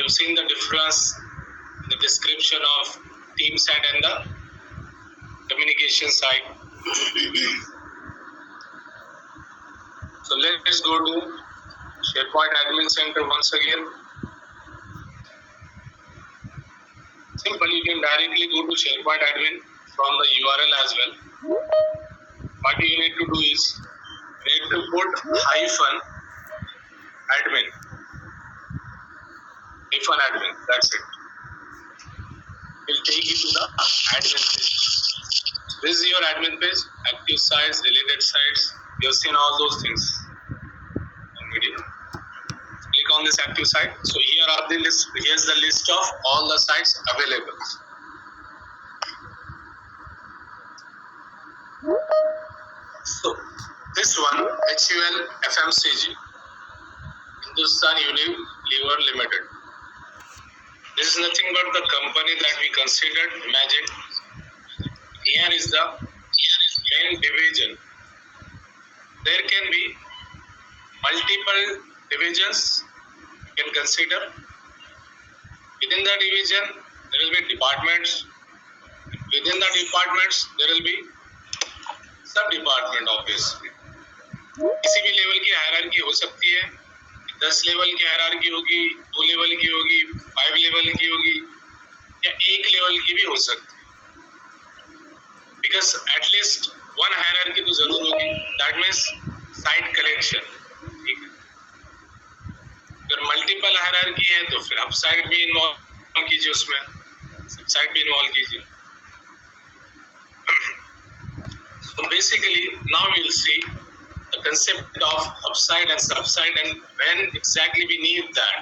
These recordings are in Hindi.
you've seen the difference in the description of team side and the communication side. So let's go to SharePoint Admin Center once again. Simple, you can directly go to SharePoint Admin from the URL as well. What you need to do is you need to put hyphen admin. That's it. Will take you to the admin page. So this is your admin page, active sites, related sites. You have seen all those things on video. Click on this active site. So here are the list. Here's the list of all the sites available. So this one, HUL FMCG, Hindustan Unilever Limited. This is nothing but the company that we considered. Imagine here is the main division. There can be multiple divisions you can consider. Within the division, there will be departments. Within the departments, there will be subdepartment obviously किसी भी लेवल की हायरार्की हो सकती है. 10 लेवल की हायरार्की होगी, 2 लेवल की होगी, 5 लेवल की होगी या 1 लेवल की भी हो सकती है. बिकॉज एटलीस्ट वन हायरार्की तो जरूर होगी. That means site collection. ठीक है, अगर मल्टीपल हायरार्की है तो फिर आप साइट भी इन्वॉल्व कीजिए, उसमें सब साइट भी इन्वॉल्व कीजिए. So basically, now we'll see the concept of upside and subside and when exactly we need that.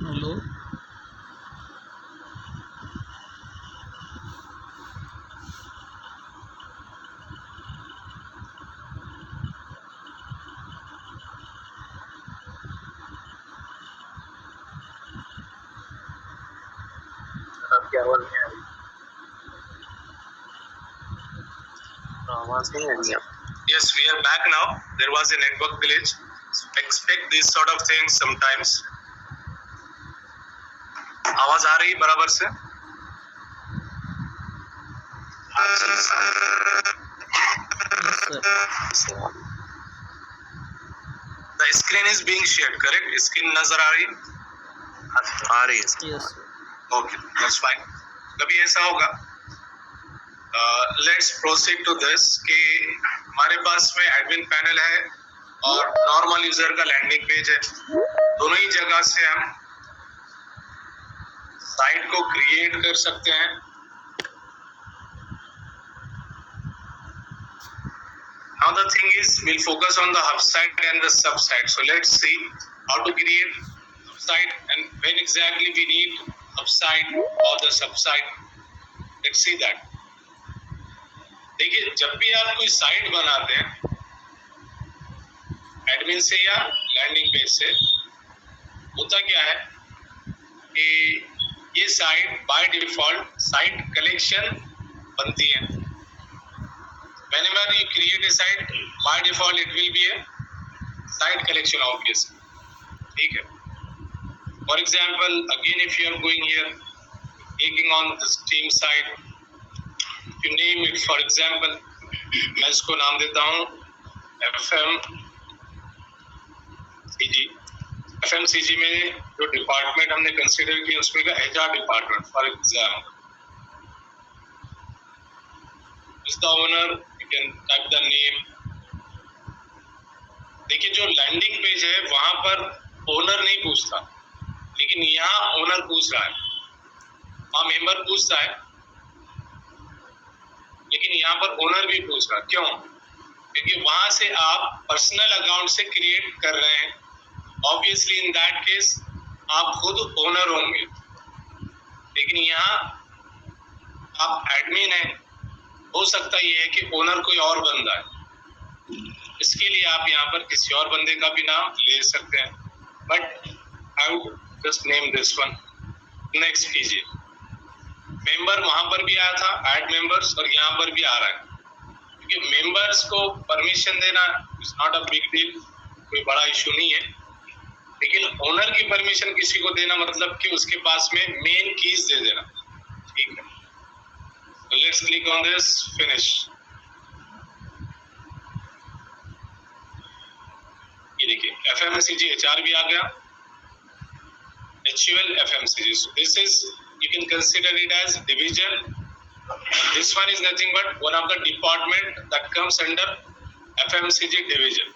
Hello, आपकी आवाज नहीं आ रही. आवाज नहीं आ रही. Yes, we are back now. There was a network glitch. Expect these sort of things sometimes. आवाज आ रही बराबर से? Yes sir. The screen is being shared, correct? Screen नजर आ रही? आ रही है. यस. Okay, that's fine. कभी ऐसा होगा. Let's proceed to this कि हमारे पास में एडमिन पैनल है और नॉर्मल यूजर का लैंडिंग पेज है. दोनों ही जगह से हम साइट को क्रिएट कर सकते हैं. Now the thing is, we'll focus on the hub site and the sub site. So let's see how to create hub site and when exactly we need hub site or the sub site. Let's see that. देखिए, जब भी आप कोई साइट बनाते हैं एडमिन से या लैंडिंग पेज से, होता क्या है कि ये site bye default site collection बनती है. Whenever you create a site, by default it will be a site collection obviously. ठीक है. For example, again if you are going here, clicking on this team site, if you name it, for example, मैं इसको नाम देता हूँ FMCG में जो डिपार्टमेंट हमने कंसिडर किया उसमें का HR department. For example, is the owner, can type the name. देखिए जो लैंडिंग पेज है वहां पर ओनर नहीं पूछता, लेकिन यहाँ ओनर पूछ रहा है, वहाँ मेंबर पूछता है, लेकिन यहाँ पर ओनर भी पूछ रहा है। क्यों? क्योंकि वहां से आप पर्सनल अकाउंट से क्रिएट कर रहे हैं। ऑब्वियसली इन दैट केस आप खुद ओनर होंगे, लेकिन यहाँ आप एडमिन हैं। हो सकता ये है कि ओनर कोई और बंदा है, इसके लिए आप यहाँ पर किसी और बंदे का भी नाम ले सकते हैं, but I would just name this one. Next कीजिए। मेंबर वहां पर भी आया था, ऐड मेंबर्स, और यहाँ पर भी आ रहा है, क्योंकि मेंबर्स को परमिशन देना is not a big deal, कोई बड़ा इशू नहीं है, लेकिन ओनर की परमिशन किसी को देना मतलब कि उसके पास में मेन कीज दे देना। ठीक है, so let's click on this, finish। ये देखिए FMCG HR भी आ गया, HUL FMCG, so this is, you can consider it as division, and this one is nothing but one of the department that comes under FMCG division।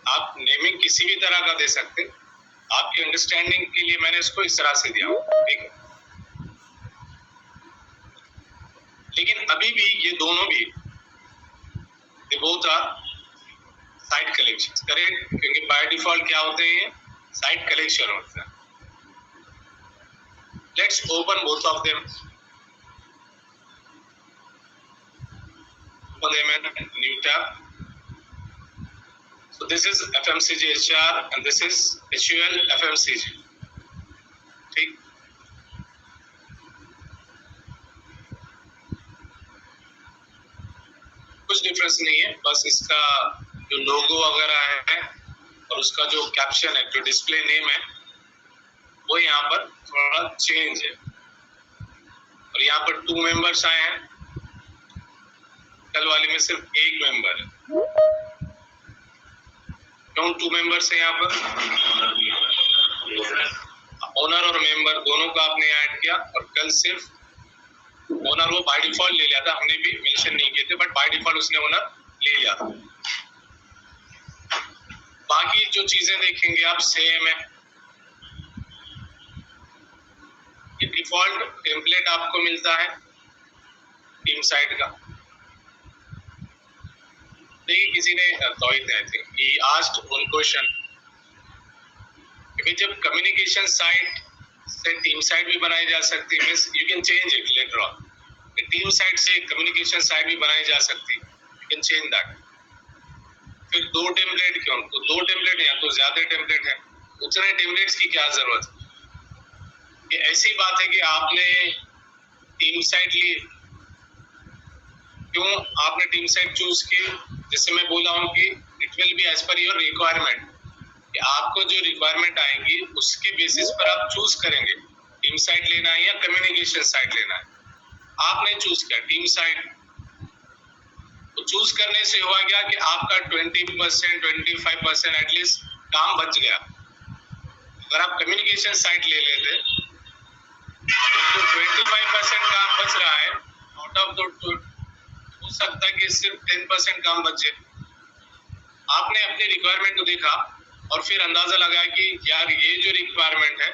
आप नेमिंग किसी भी तरह का दे सकते, आपकी अंडरस्टैंडिंग के लिए मैंने इसको इस तरह से दिया, ठीक है। लेकिन अभी भी ये दोनों भी they both are site collection, correct, क्योंकि बाय डिफॉल्ट क्या होते हैं, साइट कलेक्शन होते हैं। Let's open both of them, open them in new tab। So this is FMCG HR and this is HUL FMCG, ठीक। कुछ डिफरेंस नहीं है, बस इसका जो लोगो वगैरह है और उसका जो कैप्शन है, जो डिस्प्ले नेम है, वो यहाँ पर थोड़ा चेंज है। और यहाँ पर 2 मेंबर्स आए हैं, कल वाले में सिर्फ 1 मेंबर है। क्यों 2 मेंबर्स है यहाँ पर? ओनर और मेंबर दोनों को आपने ऐड किया, और कल सिर्फ ओनर वो बाय डिफॉल्ट ले लिया था, हमने भी मेंशन नहीं किए थे, बट बाय डिफॉल्ट उसने ओनर ले लिया था। बाकी जो चीजें देखेंगे आप सेम है। ये डिफॉल्ट टेम्पलेट आपको मिलता है टीम साइट का। देखिए किसी ने Tauheed I think he asked one question कि जब कम्युनिकेशन साइट से टीम साइट भी बनाई जा सकती है, means you can change it later on. Team site से कम्युनिकेशन साइट भी बनाई जा सकती है, यू कैन चेंज दैट। फिर 2 टेम्पलेट क्यों? तो 2 टेम्पलेट या तो ज्यादा टेम्पलेट है, उतने टेम्पलेट्स की क्या जरूरत है? ये ऐसी बात है कि आपने टीम साइट ली, क्यों आपने टीम साइट चूज की? जैसे मैं बोला हूँ कि it will be as per your requirement, कि आपको जो रिक्वायरमेंट आएगी उसके बेसिस पर आप चूज करेंगे टीम साइट लेना है या कम्युनिकेशन साइट लेना है। आपने चूज किया टीम साइट, तो चूज करने से हुआ क्या कि आपका 20% 25% एटलीस्ट काम बच गया। अगर आप कम्युनिकेशन साइट ले लेते तो 25% काम बच रहा है, आउट ऑफ द हो सकता है कि सिर्फ 10% काम बचे। आपने अपनी रिक्वायरमेंट को देखा और फिर अंदाजा लगाया कि यार ये जो रिक्वायरमेंट है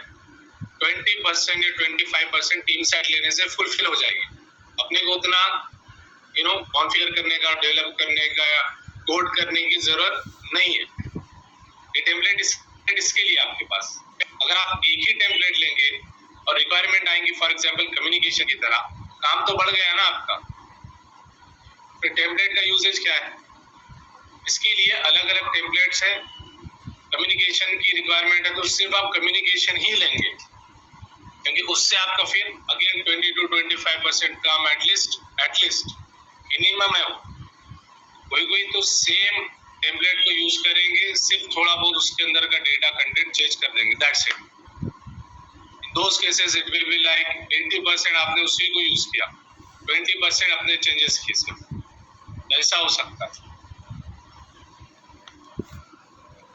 20% या 25% टीम साइट लेने से फुलफिल हो जाएगी। अपने को उतना कॉन्फ़िगर करने का, डेवलप करने का या कोड करने की जरूरत नहीं है। ये टेम्पलेट इसके लिए आपके पास। अगर आप एक ही टेम्पलेट लेंगे और रिक्वायरमेंट आएंगी फॉर एग्जांपल कम्युनिकेशन की तरह, काम तो बढ़ गया ना आपका। फिर टेम्पलेट का यूजेज क्या है? इसके लिए अलग अलग टेम्पलेट्स हैं। कम्युनिकेशन की रिक्वायरमेंट है तो सिर्फ आप कम्युनिकेशन ही लेंगे, क्योंकि उससे आपका फिर अगेन 20 to 25% काम एटलीस्ट मिनिमम है। कोई तो सेम टेम्पलेट को यूज करेंगे, सिर्फ थोड़ा बहुत उसके अंदर का डेटा कंटेंट चेंज कर देंगे, that's it. In those cases it will be like 80% आपने उसी को यूज किया, 20% अपने चेंजेस किए, सिर्फ ऐसा हो सकता है।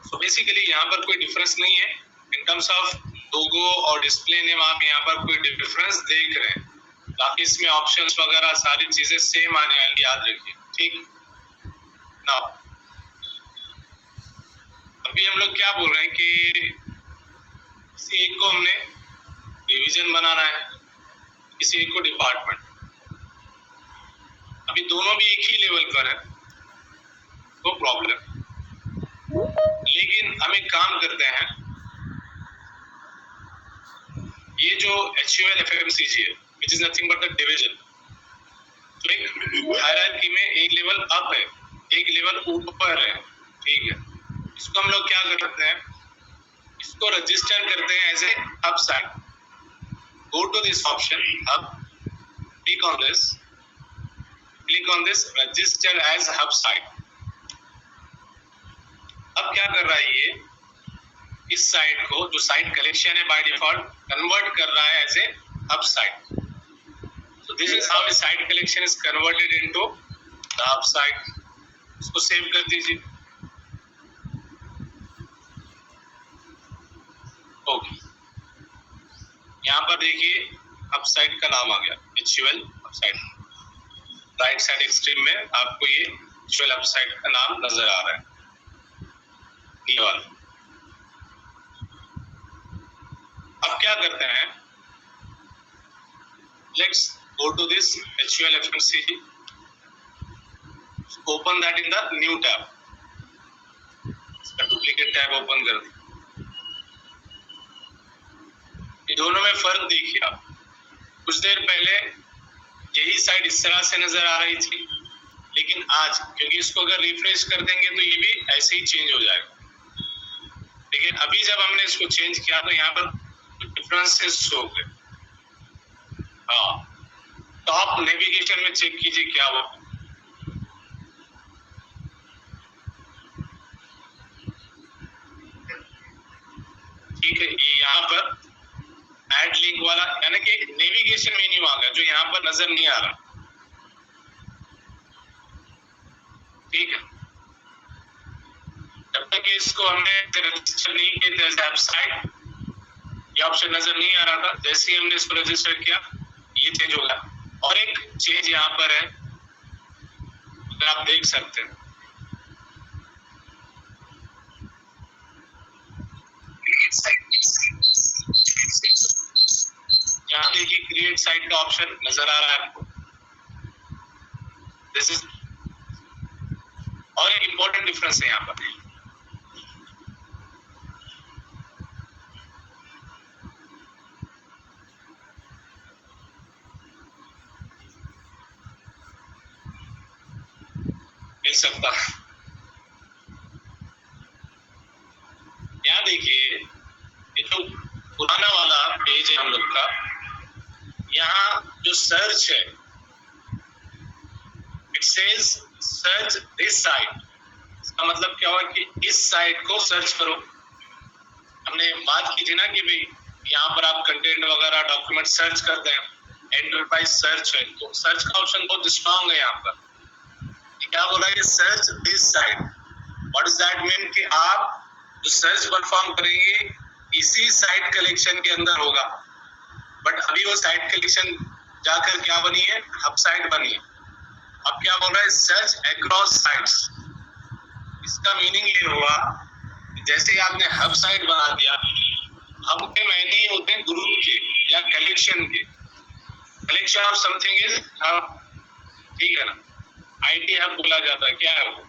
तो बेसिकली यहाँ पर कोई डिफरेंस नहीं है इन टर्म्स ऑफ लोगो और डिस्प्ले नेम। आप यहाँ पर कोई डिफरेंस देख रहे हैं, बाकी इसमें ऑप्शंस वगैरह सारी चीजें सेम आने वाली, याद रखिए। ठीक ना, अभी हम लोग क्या बोल रहे हैं कि किसी एक को हमने डिवीजन बनाना है, किसी एक को डिपार्टमेंट। अभी दोनों भी एक ही लेवल पर है, नो प्रॉब्लम। लेकिन हम एक काम करते हैं, ये जो HUL FMCG है, which is nothing but the division, तो एक हायरार्की में एक लेवल अप है, एक लेवल ऊपर है, ठीक है। इसको हम लोग क्या करते हैं, इसको रजिस्टर करते हैं as a hub site. Go to this option hub, click on this register as hub site. अब क्या कर रहा है, ये इस साइट को, जो साइट कलेक्शन है बाय डिफॉल्ट, कन्वर्ट कर रहा है as a hub site. So this is how a site collection is converted into the hub site. इसको सेव कर दीजिए। ओके, यहाँ पर देखिए हब साइट का नाम आ गया, HUL hub site. Right side extreme में आपको ये HUL हब साइट का नाम नजर आ रहा है, ये वाला। अब क्या करते हैं, let's go to this HUL FMCG, open that in the new tab, इसका डुप्लीकेट टैब ओपन कर दी। ये दोनों में फर्क देखिए आप, कुछ देर पहले यही साइट इस तरह से नजर आ रही थी, लेकिन आज क्योंकि इसको अगर रिफ्रेश कर देंगे तो ये भी ऐसे ही चेंज हो जाएगा। लेकिन अभी जब हमने इसको चेंज किया तो यहाँ पर डिफरेंसेस शो हो गए। हाँ, टॉप नेविगेशन में चेक कीजिए क्या हुआ। ठीक है, ये यहाँ पर ऐड लिंक वाला, यानी कि नेविगेशन मेन्यू आ गया जो यहाँ पर नजर नहीं आ रहा। ठीक है, जब तक इसको हमने रजिस्टर नहीं किया एज वेबसाइट, ये ऑप्शन नजर नहीं आ रहा था। जैसे ही हमने इसको रजिस्टर किया ये चेंज हो गया। और एक चेंज यहाँ पर है, अगर आप देख सकते हैं, यहाँ देखिए क्रिएट साइट का ऑप्शन नजर आ रहा है आपको। दिस इज, और एक इंपॉर्टेंट डिफरेंस है यहाँ पर, मिल सकता है। यहाँ देखिए ये जो पुराना वाला पेज है हम लोग का, यहाँ जो सर्च है, it says search this site. इसका मतलब क्या हुआ कि इस साइट को सर्च करो। हमने बात की थी ना कि भाई यहाँ पर आप कंटेंट वगैरह डॉक्यूमेंट सर्च करते हैं, एंटरप्राइज सर्च है, तो सर्च का ऑप्शन बहुत स्ट्रांग है यहाँ पर। क्या बोला कि search this site, what does that mean कि आप जो सर्च परफॉर्म करेंगे इसी साइट कलेक्शन के अंदर होगा। बट अभी वो साइट कलेक्शन जाकर क्या बनी है, हब साइट बनी है। अब क्या बोल रहा है, सर्च अक्रॉस साइट्स। इसका मीनिंग ये हुआ, जैसे ही आपने हब साइट बना दिया, हब के मायने होते हैं ग्रुप के या कलेक्शन के। Collection of something is hub, ठीक है ना। आईटी हब बोला जाता है, क्या है वो,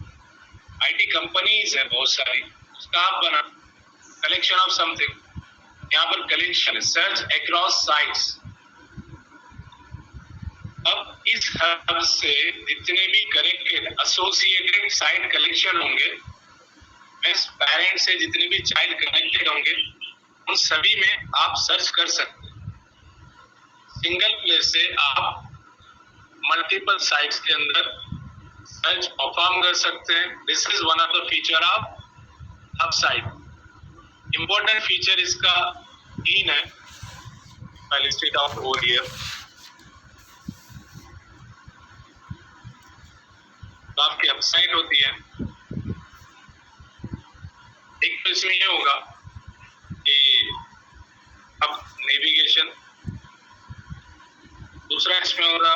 आईटी कंपनीज है बहुत सारी, उसका हब बना, कलेक्शन ऑफ समथिंग। यहाँ पर कलेक्शन है, सर्च अक्रॉस साइट्स। अब इस हब से जितने भी कनेक्टेड एसोसिएटेड साइट कलेक्शन होंगे, पेरेंट से जितने भी चाइल्ड कनेक्टेड होंगे, उन सभी में आप सर्च कर सकते हैं। सिंगल प्लेस से आप मल्टीपल साइट्स के अंदर सर्च परफॉर्म कर सकते हैं। This is one of the feature of hub site. Important feature इसका तीन है। पहले स्टेट ऑफ ODF, तो आपकी वेबसाइट होती है, एक तो इसमें ये होगा कि अब नेविगेशन, दूसरा इसमें होगा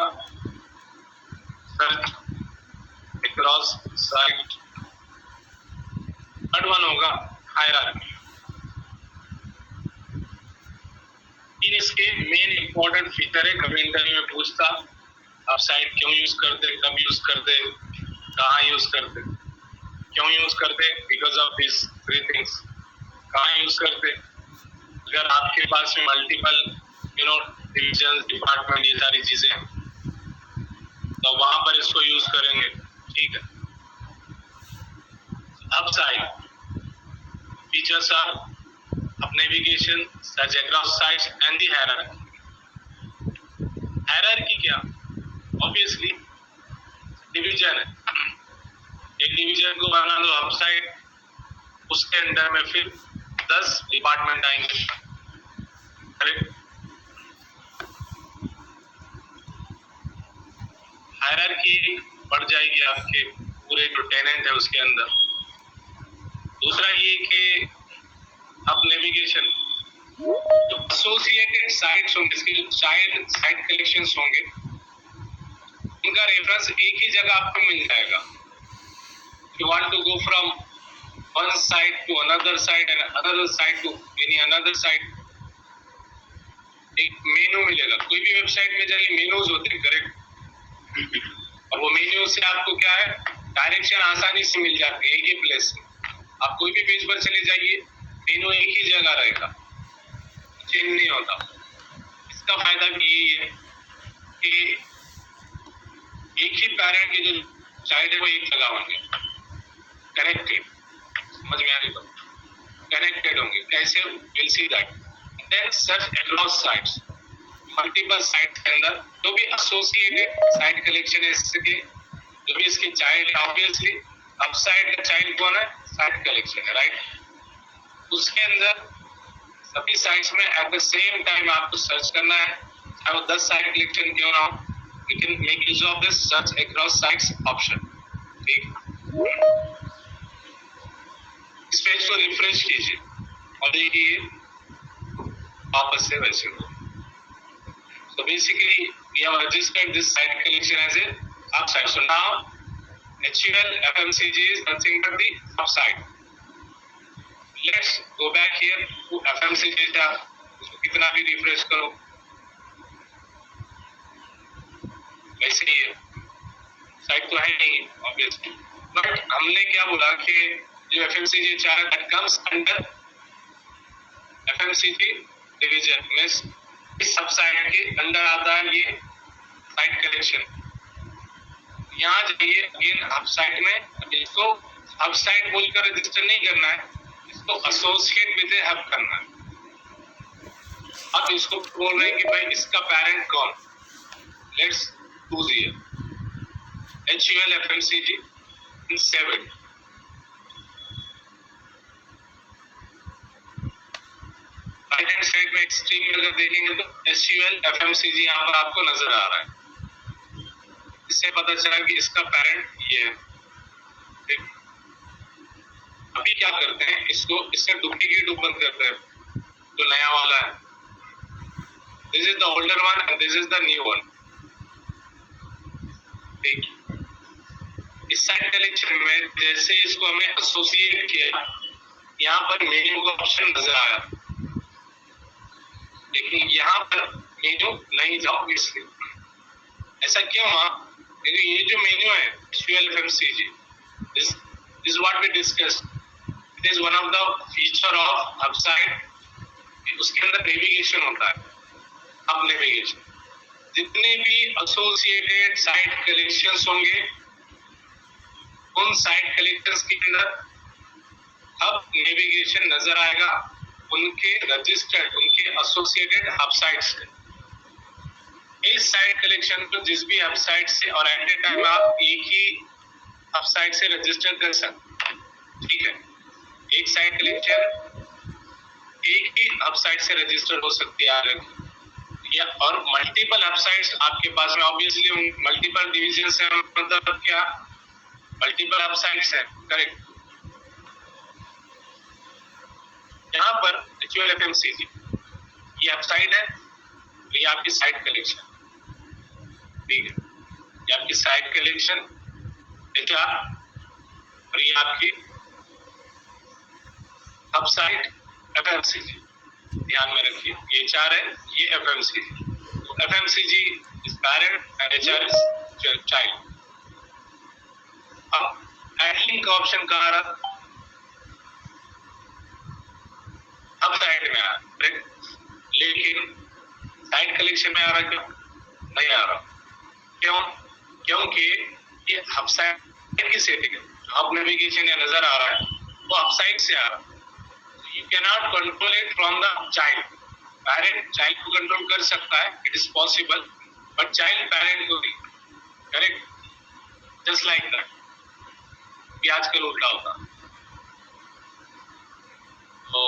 search across site. Third one होगा हायरार्की। इन इसके मेन इंपॉर्टेंट फीचर है, कभी इंटरव्यू में पूछता आप साइट क्यों यूज करते, कब यूज करते, कहाँ यूज करते, क्यों यूज करते, because of this three things. कहाँ यूज करते, अगर आपके पास में मल्टीपल डिविजन डिपार्टमेंट ये सारी चीजें तो वहां पर इसको यूज करेंगे, ठीक है। अब site features are of navigation such across sites and the hierarchy। hierarchy क्या, obviously डिवीजन है। एक डिवीजन को बना लो अब साइड, उसके अंदर में फिर 10 डिपार्टमेंट आएंगे, करेक्ट। हायरार्की बढ़ जाएगी आपके पूरे जो टेनेंट है उसके अंदर। दूसरा ये कि अब नेविगेशन जो एसोसिएटेड साइट्स होंगे, इसके जो चाइल्ड साइट कलेक्शंस होंगे, उनका रेफरेंस एक ही जगह आपको मिल जाएगा। You want to go from one site to another site and another site to any another site, एक मेनू मिलेगा। कोई भी वेबसाइट में जाइए मेनूज होते हैं, करेक्ट। और वो मेन्यू से आपको क्या है, डायरेक्शन आसानी से मिल जाती है एक ही प्लेस से। आप कोई भी पेज पर चले जाइए, मेनू एक ही जगह रहेगा, चेंज नहीं होता। इसका फायदा भी यही है कि एक ही पैरेंट के जो चाइल्ड है वो एक जगह होंगे, कनेक्टेड। समझ में आ रही बात, कनेक्टेड होंगे कैसे, will see that. Then search across sites, multiple site के अंदर जो भी एसोसिएटेड साइट कलेक्शन है इसके, जो भी इसके चाइल्ड है, ऑब्वियसली अब साइट का चाइल्ड कौन है, साइट कलेक्शन है, राइट। उसके अंदर सभी साइट्स में एट द सेम टाइम आपको सर्च करना है, चाहे वो 10 साइट कलेक्शन क्यों ना हो, you can make use of this search across sites option, ठीक। इस पेज को रिफ्रेश कीजिए और देखिए वापस से वैसे हो। So basically we have registered this site collection as a subsite. So now HUL FMCG is nothing but the subsite. Let's go back here to FMCG data. इसको कितना भी रिफ्रेश करो वैसे ही है, साइट तो है नहीं ऑब्वियसली। बट हमने क्या बोला कि जो FMCG chart that comes under FMCG division में इस सब साइट के अंदर आता है ये साइट कलेक्शन। यहाँ जाइए अगेन हब साइट में, इसको हब साइट बोलकर रजिस्टर नहीं करना है, इसको एसोसिएट विद ए हब करना है। अब इसको बोल रहे हैं कि भाई इसका पेरेंट कौन, let's choose here HUL FMCG 7। Right hand side में एक्सट्रीम में अगर देखेंगे तो HUL FMCG यहाँ पर आपको नजर आ रहा है। इससे पता चला कि इसका पेरेंट ये है। अभी क्या करते हैं, इसका डुप्लीकेट ओपन करते हैं जो नया वाला है। This is the older one and this is the new one, ठीक। इस साइट कलेक्शन में जैसे इसको हमें एसोसिएट किया, यहाँ पर मेन्यू का ऑप्शन नजर आया, लेकिन यहाँ पर मेन्यू नहीं था ऑब्वियसली। ऐसा क्यों हुआ, क्योंकि ये जो मेन्यू है HUL FMCG, this is what we discussed, it is one of the feature of hub site। उसके अंदर नेविगेशन होता है, हब नेविगेशन। जितने भी एसोसिएटेड साइट कलेक्शंस होंगे उन साइट कलेक्शंस के अंदर हब नेविगेशन नजर आएगा, उनके रजिस्टर्ड, उनके एसोसिएटेड हब साइट से। इस साइट कलेक्शन को जिस भी हब साइट से और एट ए टाइम आप एक ही हब साइट से रजिस्टर कर सकते, ठीक है। एक साइट कलेक्शन एक ही हब साइट से रजिस्टर हो सकती है, या और मल्टीपल हब साइट्स आपके पास में, ऑब्वियसली मल्टीपल डिवीजन से मतलब क्या, मल्टीपल हब साइट्स है, करेक्ट। यहाँ पर HUL FMCG ये हब साइट है, ये आपकी साइट कलेक्शन। ठीक है, ये आपकी साइट कलेक्शन HR और ये आपकी अब साइट FMCG। ध्यान में रखिए, ये HR है, ये FMCG। तो FMCG is parent and HR is child. अब हैंडलिंग का ऑप्शन कहाँ रहा? अब साइट में आ रहा, लेकिन साइट कलेक्शन में आ रहा क्यों? नहीं आ रहा। क्यों? क्योंकि ये हब साइट की सेटिंग है। जो हब नेविगेशन या नजर आ रहा है वो हब साइट से आ रहा है। You cannot control it from the child. Parent child को कंट्रोल कर सकता है, it is possible, but child parent को नहीं। Correct? Just like that. ये आजकल उल्टा होता। तो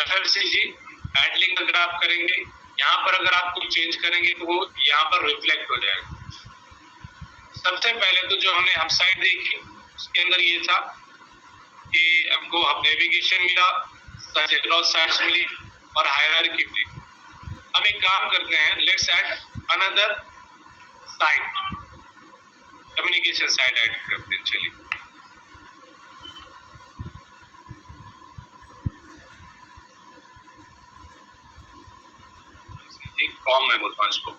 FMCG हैंडलिंग अगर आप करेंगे, यहाँ पर अगर आप कुछ चेंज करेंगे तो वो यहाँ पर रिफ्लेक्ट हो जाएगा। सबसे पहले तो जो हमने हब साइट देखी उसके अंदर ये था कि हमको हब नेविगेशन मिला, सर्च अक्रॉस साइट्स मिली और हायरार्की मिली। अब एक काम करते हैं, let's add another site, communication site add करते हैं। चलिए, कॉम मैं बोलता हूँ इसको।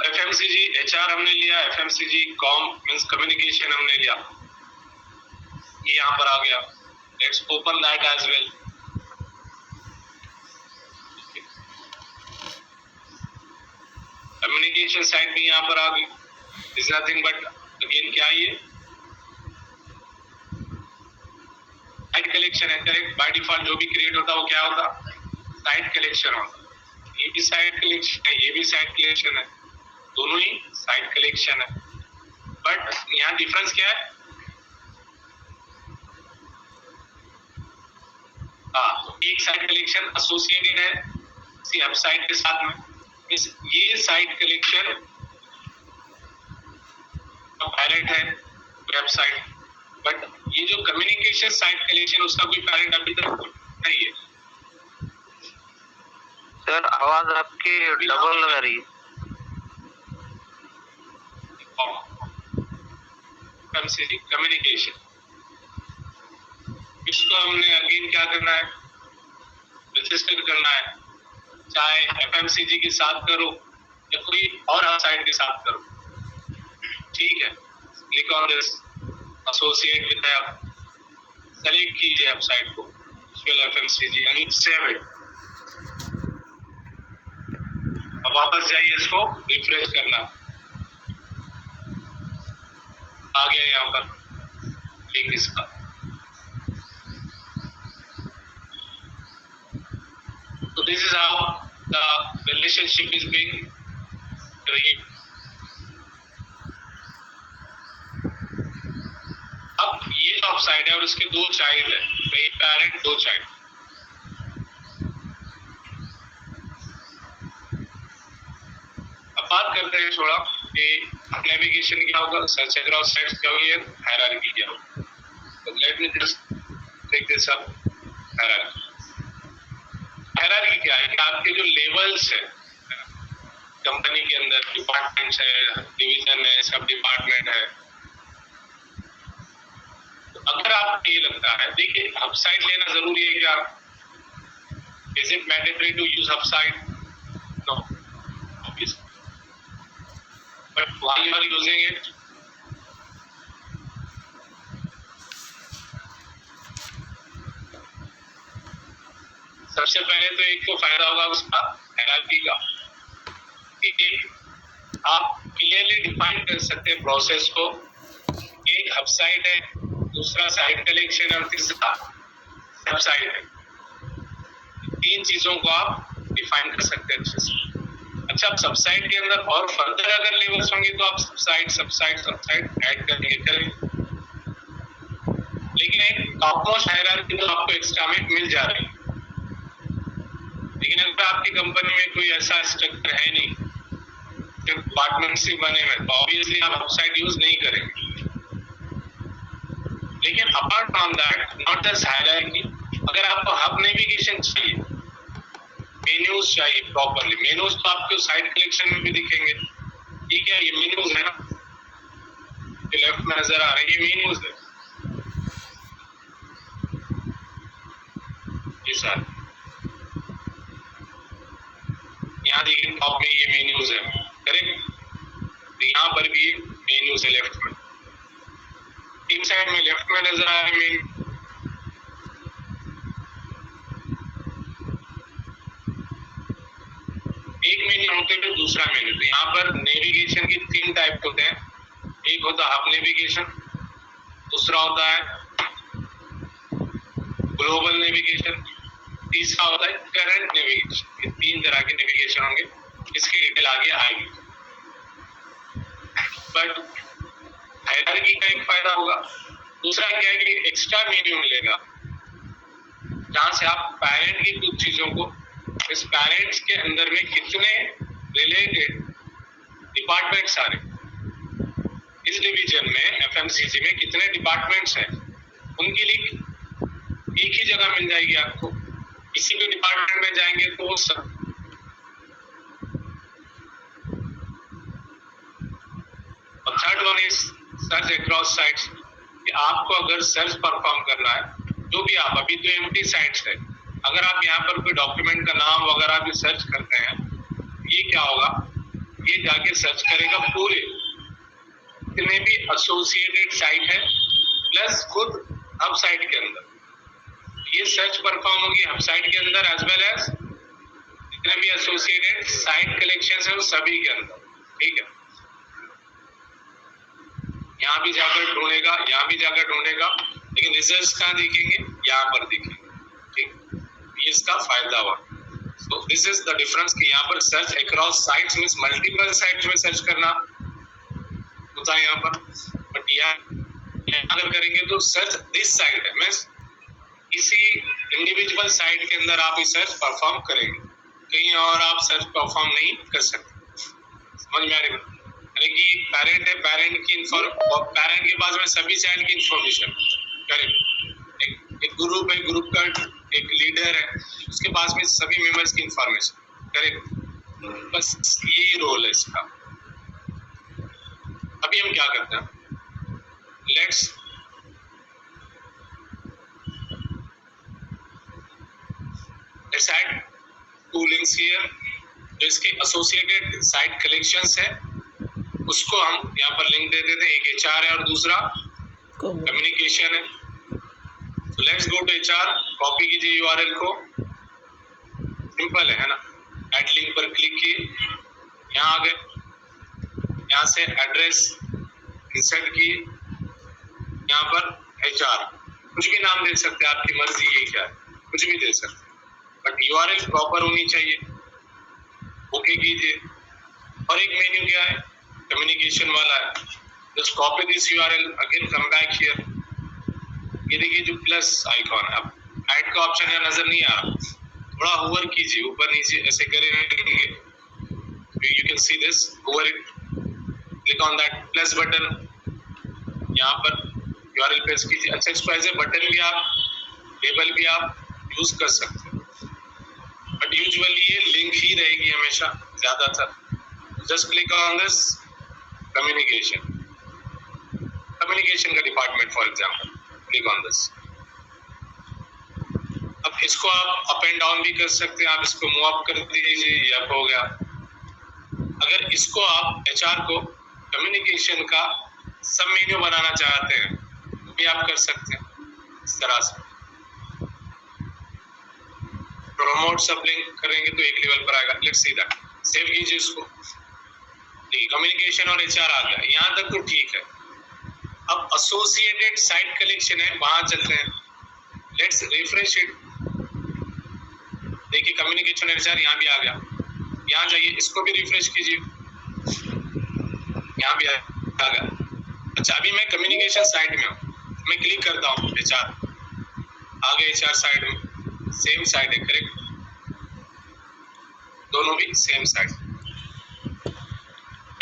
FMCG HR हमने लिया, FMCG कॉम मींस कम्युनिकेशन हमने लिया, ये यहाँ पर आ गया। Let's open that as well. Communication site भी यहाँ पर आ गई। इज नथिंग बट अगेन क्या ये साइट कलेक्शन है। करेक्ट, बाय डिफॉल्ट जो भी क्रिएट होता है वो क्या होता? साइट कलेक्शन होता। ये भी साइट कलेक्शन है, ये भी साइट कलेक्शन है, दोनों ही साइट कलेक्शन है। बट यहाँ डिफरेंस क्या है? तो एक साइट कलेक्शन एसोसिएटेड है किसी वेबसाइट के साथ में, ये साइट कलेक्शन पैरेंट है वेबसाइट, बट ये जो कम्युनिकेशन साइट कलेक्शन उसका कोई पैरेंट अभी तक नहीं है। सर आवाज आपकी डबल लग रही है। कम्युनिकेशन, इसको हमने अगेन क्या करना है? रजिस्टर करना है, चाहे FMCG के साथ करो या कोई और साइट के साथ करो। ठीक है, click on this, associate with app, select कीजिए वेबसाइट को, FMCG एंड सेव इट। अब वापस जाइए, इसको रिफ्रेश करना, आ गया यहाँ पर लिंक इसका। So this is how the relationship is being created. अब ये जो साइड है और इसके दो चाइल्ड है, एक पैरेंट दो चाइल्ड। अब बात करते हैं थोड़ा कि नेविगेशन क्या होगा, सर्च अक्रॉस साइट्स क्या होगी, हायरार्की क्या होगी। तो let me just take this up. Hierarchy क्या है कि आपके जो लेवल्स है कंपनी के अंदर, डिपार्टमेंट्स है, डिवीजन है, सब डिपार्टमेंट है। तो अगर आपको ये लगता है, देखिए हब साइट लेना जरूरी है क्या? Is it mandatory to use hub site? No, but while you are using it, सबसे पहले तो एक तो फायदा होगा उसका हायरार्की का, कि आप क्लियरली डिफाइन कर सकते हैं प्रोसेस को। एक हब साइट है, दूसरा साइट कलेक्शन और तीसरा सब साइट है। तीन चीजों को आप डिफाइन कर सकते हैं अच्छे से। अच्छा, अब सबसाइट के अंदर और फर्दर अगर लेवल्स होंगे तो आप सबसाइट ऐड करेंगे। लेकिन एक टॉपमोस्ट हायरार्की तो आपको एक्स्ट्रा में मिल जा रही है। लेकिन अगर आपकी कंपनी में कोई ऐसा स्ट्रक्चर है नहीं, डिपार्टमेंट से बने हुए, तो ऑब्वियसली आप वेबसाइट यूज नहीं करेंगे। लेकिन apart from that, not just hierarchy, अगर आपको हब नेविगेशन चाहिए, मेन्यूज चाहिए प्रॉपरली, मेन्यूज तो आपको साइट कलेक्शन में भी दिखेंगे। ठीक है, ये मेन्यूज है ना, जो लेफ्ट में नजर आ रहे हैं, ये मेन्यूज है, ये सारे यहाँ देखिए टॉप में ये मेन्यूज है, करेक्ट। तो यहाँ पर भी मेन्यूज है लेफ्ट में, इन साइड में लेफ्ट में नजर आ रहे हैं मेन्यू। एक मेन्यू होते हुए दूसरा मेन्यू, तो यहाँ पर नेविगेशन की 3 टाइप होते हैं। एक होता है हब नेविगेशन, दूसरा होता है ग्लोबल नेविगेशन, तीसरा होता है करंट नेविगेशन। ये 3 तरह के नेविगेशन होंगे, इसकी डिटेल आगे आएगी। बट हायरार्की का एक फायदा होगा, दूसरा क्या है कि एक्स्ट्रा मेन्यू मिलेगा, जहां से आप पैरेंट की कुछ चीजों को, इस पैरेंट्स के अंदर में कितने रिलेटेड डिपार्टमेंट्स आ रहे, इस डिवीजन में एफएमसीजी में कितने डिपार्टमेंट्स हैं, उनके लिए एक ही जगह मिल जाएगी आपको। किसी भी डिपार्टमेंट में जाएंगे तो वो सब। और third one is search across sites, कि आपको अगर सर्च परफॉर्म करना है, जो भी आप, अभी तो एम्प्टी साइट्स है, अगर आप यहाँ पर कोई डॉक्यूमेंट का नाम वगैरह भी सर्च करते हैं, ये क्या होगा, ये जाके सर्च करेगा पूरे जितने भी एसोसिएटेड साइट है प्लस खुद हब साइट के अंदर, ये सर्च परफॉर्म होगी हब साइट के अंदर एज वेल एज जितने भी एसोसिएटेड साइट कलेक्शन है वो सभी के अंदर। ठीक है, यहाँ भी जाकर ढूंढेगा, यहाँ भी जाकर ढूंढेगा, लेकिन रिजल्ट्स कहाँ दिखेंगे, यहाँ पर दिखेंगे। ठीक, ये इसका फायदा हुआ। So this is the difference कि यहाँ पर search across sites means multiple sites में सर्च करना होता है यहाँ पर, बट यहाँ अगर करेंगे तो सर्च दिस साइट है, मींस किसी इंडिविजुअल साइट के अंदर आप ये सर्च परफॉर्म करेंगे, कहीं और आप सर्च परफॉर्म नहीं कर सकते। समझ में आ रही है? यानी कि पेरेंट है, पेरेंट की पेरेंट के पास में सभी साइट की इंफॉर्मेशन, करेक्ट। एक ग्रुप है, ग्रुप का एक लीडर है, उसके पास में सभी मेंबर्स की इंफॉर्मेशन, करेक्ट। बस यही रोल है इसका। अभी हम क्या करते हैं, let's add two links here, जो इसके एसोसिएटेड साइट कलेक्शंस है उसको हम यहाँ पर लिंक दे देते हैं। एक HR है और दूसरा कम्युनिकेशन है। तो let's go to HR, copy कीजिए URL को, सिंपल है ना, ऐड लिंक पर क्लिक किए, यहाँ आ गए, यहाँ से एड्रेस इंसर्ट किए, यहाँ पर HR, कुछ भी नाम दे सकते हैं, आपकी मर्जी है क्या है, कुछ भी दे सकते हैं, बट URL प्रॉपर होनी चाहिए। ओके कीजिए, और एक मेन्यू क्या है, कम्युनिकेशन वाला है। Just copy this URL, again come back here, ये देखिए जो प्लस आइकॉन है, अब ऐड का ऑप्शन यहाँ नजर नहीं आ रहा, थोड़ा होवर कीजिए, ऊपर नीचे ऐसे करेंगे, you can see this, hover it, click on that plus button, यहाँ पर URL प्रेस कीजिए। अच्छा, इसको एज ए बटन भी आप, लेबल भी आप यूज कर सकते हैं, बट यूजुअली ये लिंक ही रहेगी हमेशा ज्यादातर। Just click on this communication, communication का department for example, click on this. अब इसको आप अप एंड डाउन भी कर सकते हैं, आप इसको मूव अप कर दीजिए, ये अप हो गया। अगर इसको आप HR को कम्युनिकेशन का सब मेन्यू बनाना चाहते हैं तो भी आप कर सकते हैं इस तरह से। प्रमोट सब लिंक करेंगे तो एक लेवल पर आएगा। लेट्स सी दैट, सेव कीजिए इसको। देखिए कम्युनिकेशन और HR आ गया, यहाँ तक तो ठीक है। अब एसोसिएटेड साइट कलेक्शन है, वहां चलते हैं, लेट्स रिफ्रेश इट। देखिए कम्युनिकेशन और HR यहाँ भी आ गया, यहाँ जाइए, इसको भी रिफ्रेश कीजिए, यहाँ भी आ गया। अच्छा, अभी मैं कम्युनिकेशन साइड में हूँ, मैं क्लिक करता हूँ HR, आगे HR साइड में, सेम साइड है, करेक्ट, दोनों भी सेम साइड।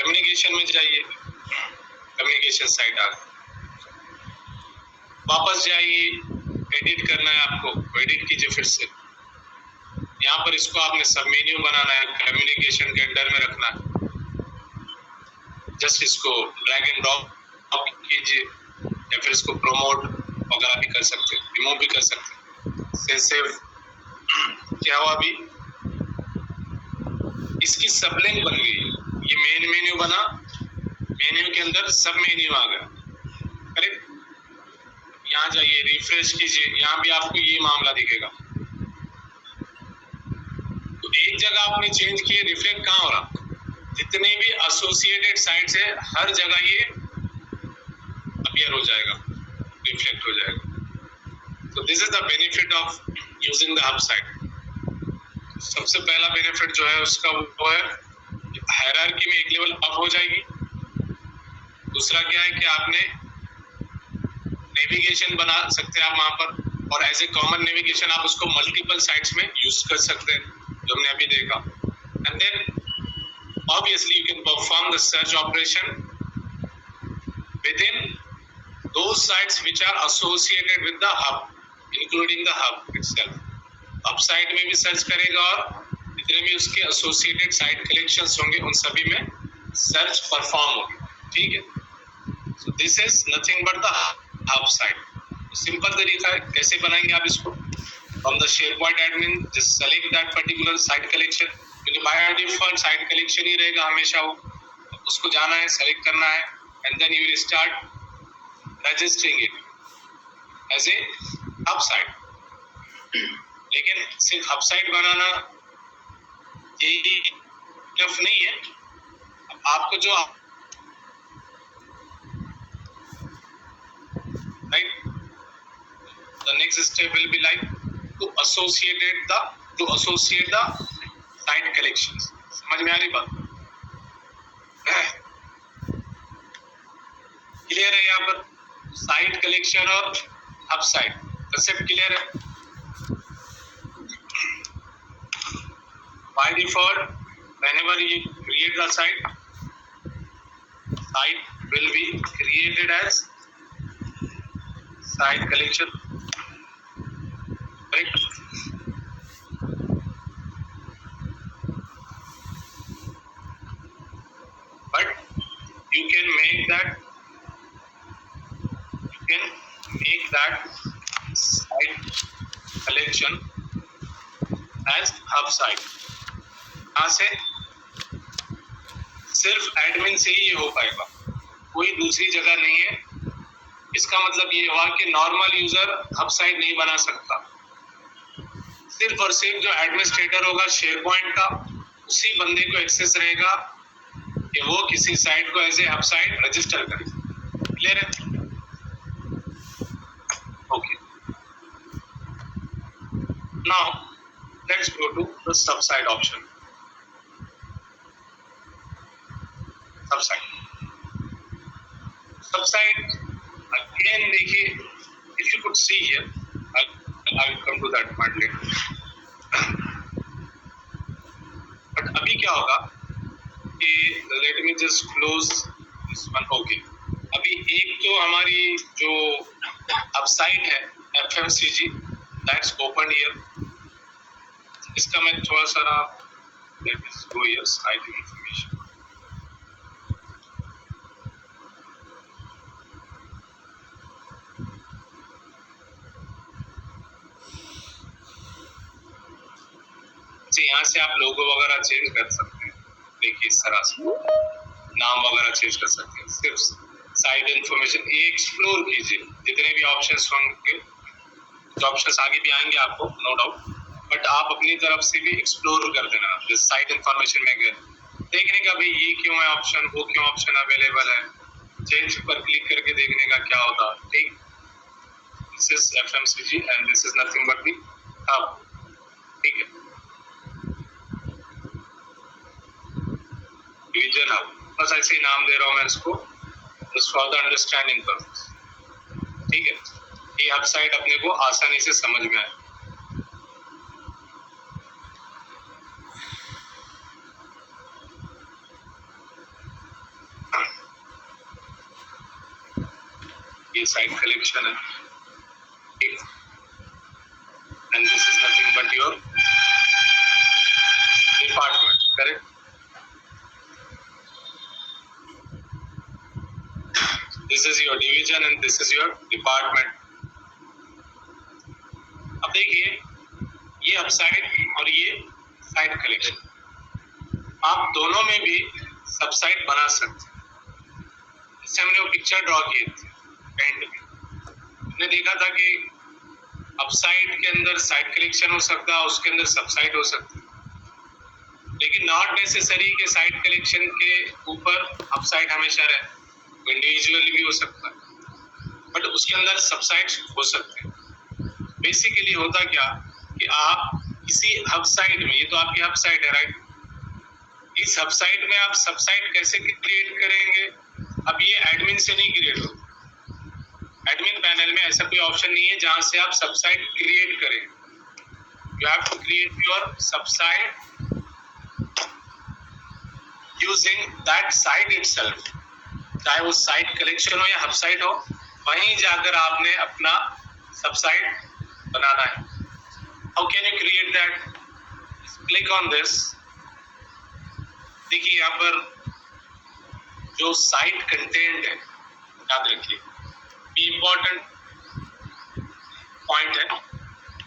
कम्युनिकेशन में जाइए, कम्युनिकेशन साइट आ गई। वापस जाइए, एडिट करना है आपको, एडिट कीजिए फिर से। यहाँ पर इसको आपने सब मेन्यू बनाना है, कम्युनिकेशन के अंडर में रखना है। जस्ट इसको ड्रैग एंड ड्रॉप कीजिए या फिर इसको प्रमोट वगैरह भी कर सकते हैं, रिमूव भी कर सकते हैं। सेव क्या हुआ अभी, इसकी सब लिंक बन गई। ये मेन मेन्यू बना, मेन्यू के अंदर सब मेन्यू आ गया, करेक्ट। यहाँ जाइए, रिफ्रेश कीजिए, यहाँ भी आपको ये मामला दिखेगा। तो एक जगह आपने चेंज किए, रिफ्लेक्ट कहाँ हो रहा, जितने भी एसोसिएटेड साइट्स है हर जगह ये अपीयर हो जाएगा, रिफ्लेक्ट हो जाएगा। तो this is the benefit of using the hub site. सबसे पहला बेनिफिट जो है उसका वो है हायरार्की में एक लेवल अप हो जाएगी। दूसरा क्या है कि आपने नेविगेशन बना सकते हैं आप वहां पर, और एज ए कॉमन नेविगेशन आप उसको मल्टीपल साइट्स में यूज कर सकते हैं, जो हमने अभी देखा। And then obviously you can perform the search operation within those sites which are associated with the hub, including the hub itself. hub site में भी सर्च करेगा और जितने भी उसके associated site collections होंगे उन सभी में सर्च परफॉर्म होगी, ठीक है। so this is nothing but the hub site. Simple तरीका है, कैसे बनाएंगे आप इसको। from the SharePoint admin just select that particular site collection, क्योंकि बाय डिफॉल्ट साइट कलेक्शन ही रहेगा हमेशा, वो उसको जाना है, सेलेक्ट करना है, and then you will start registering it as a hub site. लेकिन सिर्फ हब साइट बनाना यही इनफ नहीं है। आपको जो right, the next step will be like to associate the site collections. समझ में आ रही बात, क्लियर है यहाँ पर। साइट कलेक्शन और हब साइट कंसेप्ट क्लियर है। By default whenever you create the site will be created as site collection, correct? But you can make that site collection as hub site। यहाँ से सिर्फ एडमिन से ही ये हो पाएगा, कोई दूसरी जगह नहीं है। इसका मतलब ये हुआ कि नॉर्मल यूजर हब साइट नहीं बना सकता। सिर्फ और सिर्फ जो एडमिनिस्ट्रेटर होगा शेयर पॉइंट का, उसी बंदे को एक्सेस रहेगा कि वो किसी साइट को as a hub site register करे। क्लियर है? Okay, now let's go to the subsite option. Subsite again देखिए, if you could see here, I'll come to that part later. But अभी क्या होगा कि let me just close this one. Okay, अभी एक तो हमारी जो वेबसाइट है FMCG, that's open here. इसका मैं थोड़ा सा let me go here, site information. यहाँ से आप लोगो वगैरह चेंज कर सकते हैं। देखिए इस तरह से नाम वगैरह चेंज कर सकते हैं। सिर्फ साइट इन्फॉर्मेशन ये एक्सप्लोर कीजिए, जितने भी ऑप्शंस होंगे, जो ऑप्शंस आगे भी आएंगे आपको नो डाउट, बट आप अपनी तरफ से भी एक्सप्लोर कर देना। जैसे साइट इन्फॉर्मेशन में गए, देखने का भाई ये क्यों है ऑप्शन, वो क्यों ऑप्शन अवेलेबल है, चेंज पर क्लिक करके देखने का क्या होता है। ठीक, this is FMCG and this is nothing but the hub. ठीक है, डिवीजन हब, बस ऐसे ही नाम दे रहा हूँ मैं इसको, just for the understanding purpose. ठीक है, ये हब साइट अपने को आसानी से समझ में आए। ये साइट कलेक्शन है, ठीक, and this is nothing but your department, correct. This is your division and this is your department. अब देखिए, ये अपसाइड और ये साइट कलेक्शन, आप दोनों में भी सबसाइट बना सकते हैं। इससे हमने वो पिक्चर ड्रॉ की थी एंड में, हमने देखा था कि अपसाइड के अंदर साइट कलेक्शन हो सकता है, उसके अंदर सबसाइट हो सकता है, लेकिन नॉट नेसेसरी कि साइट कलेक्शन के ऊपर अपसाइड हमेशा रहे, वो इंडिविजुअली भी हो सकता है, बट उसके अंदर सबसाइट हो सकते हैं। बेसिकली होता क्या कि आप किसी हब साइट में, ये तो आपकी हब साइट है राइट, इस हब साइट में आप सबसाइट कैसे क्रिएट करेंगे? अब ये एडमिन से नहीं क्रिएट होता, एडमिन पैनल में ऐसा कोई ऑप्शन नहीं है जहां से आप सबसाइट क्रिएट करें। You have to create your subsite using that site itself, चाहे वो साइट कलेक्शन हो या हब साइट हो, वहीं जाकर आपने अपना सबसाइट बनाना है। How can you create that? Click on this. देखिए यहाँ पर जो साइट कंटेंट है, याद रखिए इम्पोर्टेंट पॉइंट है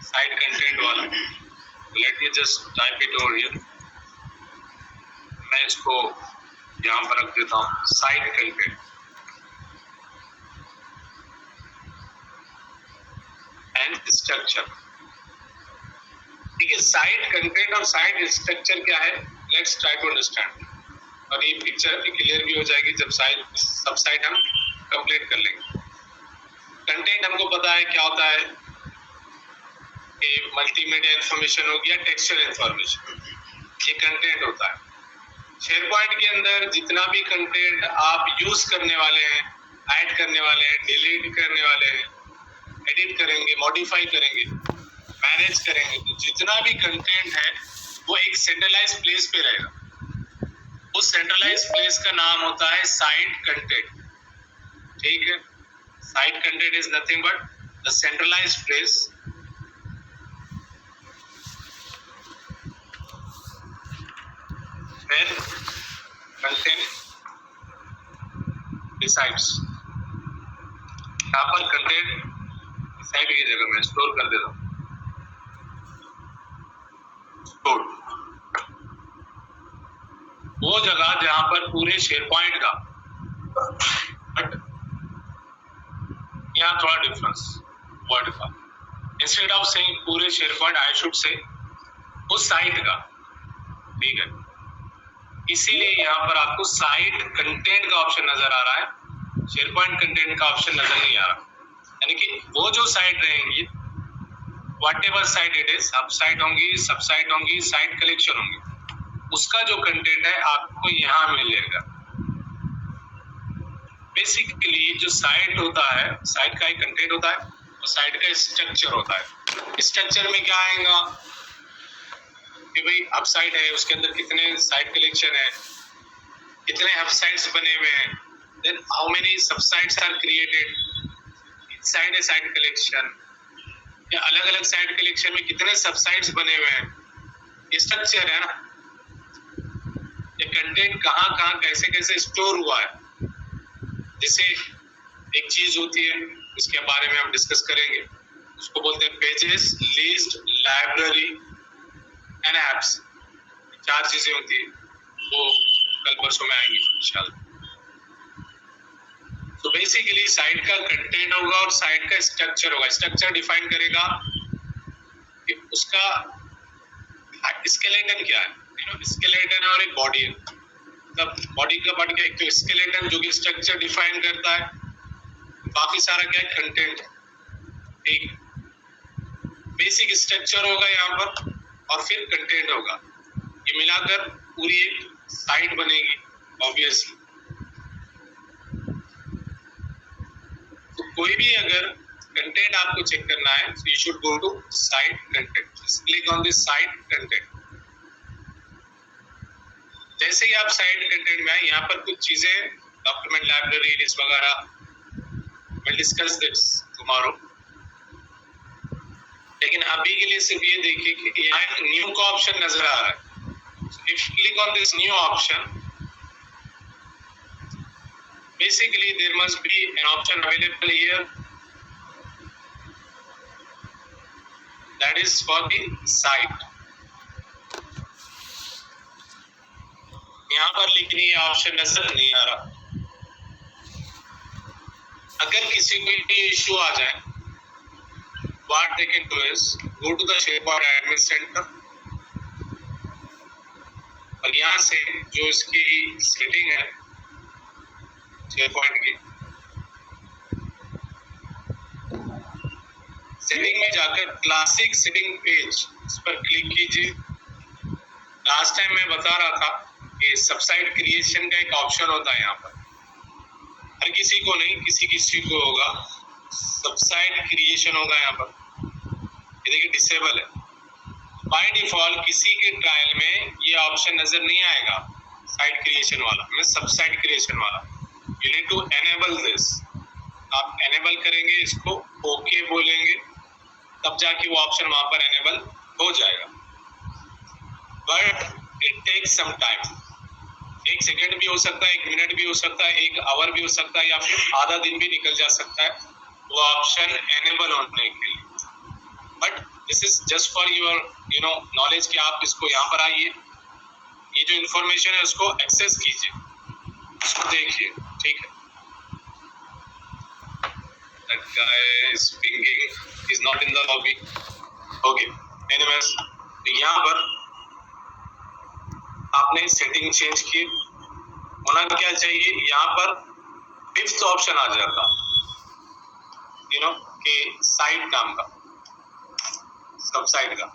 साइट कंटेंट वाला। Late me just type it over here, मैं इसको यहाँ पर रख देता हूँ, साइट कंटेंट एंड स्ट्रक्चर। ठीक है, साइट कंटेंट और साइट स्ट्रक्चर क्या है, लेट्स ट्राई टू अंडरस्टैंड, और ये पिक्चर भी क्लियर भी हो जाएगी जब सब साइट हम कंप्लीट कर लेंगे। कंटेंट हमको पता है क्या होता है कि मल्टीमीडिया इंफॉर्मेशन हो गया, टेक्सचर इंफॉर्मेशन, ये कंटेंट होता है। शेयरपॉइंट के अंदर जितना भी कंटेंट आप यूज करने वाले हैं, ऐड करने वाले हैं, डिलीट करने वाले हैं, एडिट करेंगे, मॉडिफाई करेंगे, मैनेज करेंगे, तो जितना भी कंटेंट है वो एक सेंट्रलाइज प्लेस पे रहेगा। उस सेंट्रलाइज प्लेस का नाम होता है साइट कंटेंट। ठीक है, site content is nothing but the centralise place where content resides। यहाँ पर कंटेंट साइट की जगह मैं स्टोर कर देता हूँ, स्टोर वो जगह जहां पर पूरे शेयरपॉइंट का, बट यहाँ थोड़ा डिफरेंस वर्ड का, इंस्टेड ऑफ सेइंग पूरे शेयरपॉइंट आई शुड से उस साइट का। ठीक है, इसीलिए यहाँ पर आपको साइट कंटेंट का ऑप्शन नजर आ रहा है, शेयरपॉइंट कंटेंट का ऑप्शन नजर नहीं आ रहा। यानी कि वो जो साइट रहेंगी, whatever site it is, hub site होंगी, सब साइट होंगी, साइट कलेक्शन होंगी, उसका जो कंटेंट है आपको यहाँ मिलेगा। बेसिकली जो साइट होता है, साइट का एक कंटेंट होता है और साइट का स्ट्रक्चर होता है। स्ट्रक्चर में क्या आएगा कि भाई हब साइट है, उसके अंदर कितने साइट कलेक्शन है, कितने हब साइट्स बने हुए हैं, then how many subsites are created inside a site collection, या अलग अलग साइट कलेक्शन में कितने सब साइट्स बने हुए हैं, ये स्ट्रक्चर है ना। ये कंटेंट कहाँ कहाँ कैसे कैसे स्टोर हुआ है, जैसे एक चीज होती है इसके बारे में हम डिस्कस करेंगे, उसको बोलते हैं pages, list, library and apps. चार चीजें होती है, वो कल परसों में आएंगी इंशाल्लाह। तो बेसिकली साइट का कंटेंट होगा और साइट का स्ट्रक्चर होगा। स्ट्रक्चर डिफाइन करेगा कि उसका स्केलेटन क्या है, स्केलेटन है और एक बॉडी है। तब बॉडी का पार्ट क्या है, एक तो स्केलेटन जो कि स्ट्रक्चर डिफाइन करता है, बाकी सारा क्या है, कंटेंट। ठीक, बेसिक स्ट्रक्चर होगा यहाँ पर और फिर कंटेंट होगा, ये मिलाकर पूरी एक साइट बनेगी ऑब्वियसली। तो कोई भी अगर कंटेंट आपको चेक करना है, so you should go to site content, just click on this site content। जैसे ही आप साइट कंटेंट में आए, यहाँ पर कुछ चीजें डॉक्यूमेंट, लाइब्रेरी, लिस्ट वगैरह we'll discuss this tomorrow. लेकिन अभी के लिए सिर्फ ये देखिए कि यहाँ एक न्यू का ऑप्शन नजर आ रहा है. So if you click on this new option, basically there must be an option available here that is for the site. यहाँ पर लेकिन ये ऑप्शन नजर नहीं आ रहा. अगर किसी को ये इशू आ जाए, what they can do is go to the SharePoint admin center और यहाँ से जो इसकी सेटिंग है SharePoint की, सेटिंग में जाकर क्लासिक सेटिंग पेज इस पर क्लिक कीजिए. लास्ट टाइम मैं बता रहा था कि सबसाइट क्रिएशन का एक ऑप्शन होता है यहाँ पर. हर किसी को नहीं, किसी को होगा. सबसाइट क्रिएशन होगा यहाँ पर. ये देखिए डिसेबल है. बाय डिफॉल्ट किसी के ट्रायल में ये ऑप्शन नजर नहीं आएगा, साइट क्रिएशन वाला, मैं सबसाइट क्रिएशन वाला. You need to enable this. आप एनेबल करेंगे इसको, ओके बोलेंगे, तब जाके वो ऑप्शन वहां पर एनेबल हो जाएगा. But it takes some time. 1 second भी हो सकता है, 1 मिनट भी हो सकता है, 1 आवर भी हो सकता है, या फिर आधा दिन भी निकल जा सकता है वो ऑप्शन एनेबल होने के लिए. But this is just for your knowledge कि आप इसको यहाँ पर आइए, ये जो इन्फॉर्मेशन है उसको एक्सेस कीजिए, उसको देखिए. ठीक है. That guy is pinging. He's not in the lobby. Okay. Anyways, तो यहाँ पर आपने सेटिंग चेंज की. होना क्या चाहिए, यहाँ पर 5th ऑप्शन आ जाएगा, कि साइट नाम का, सब साइट का.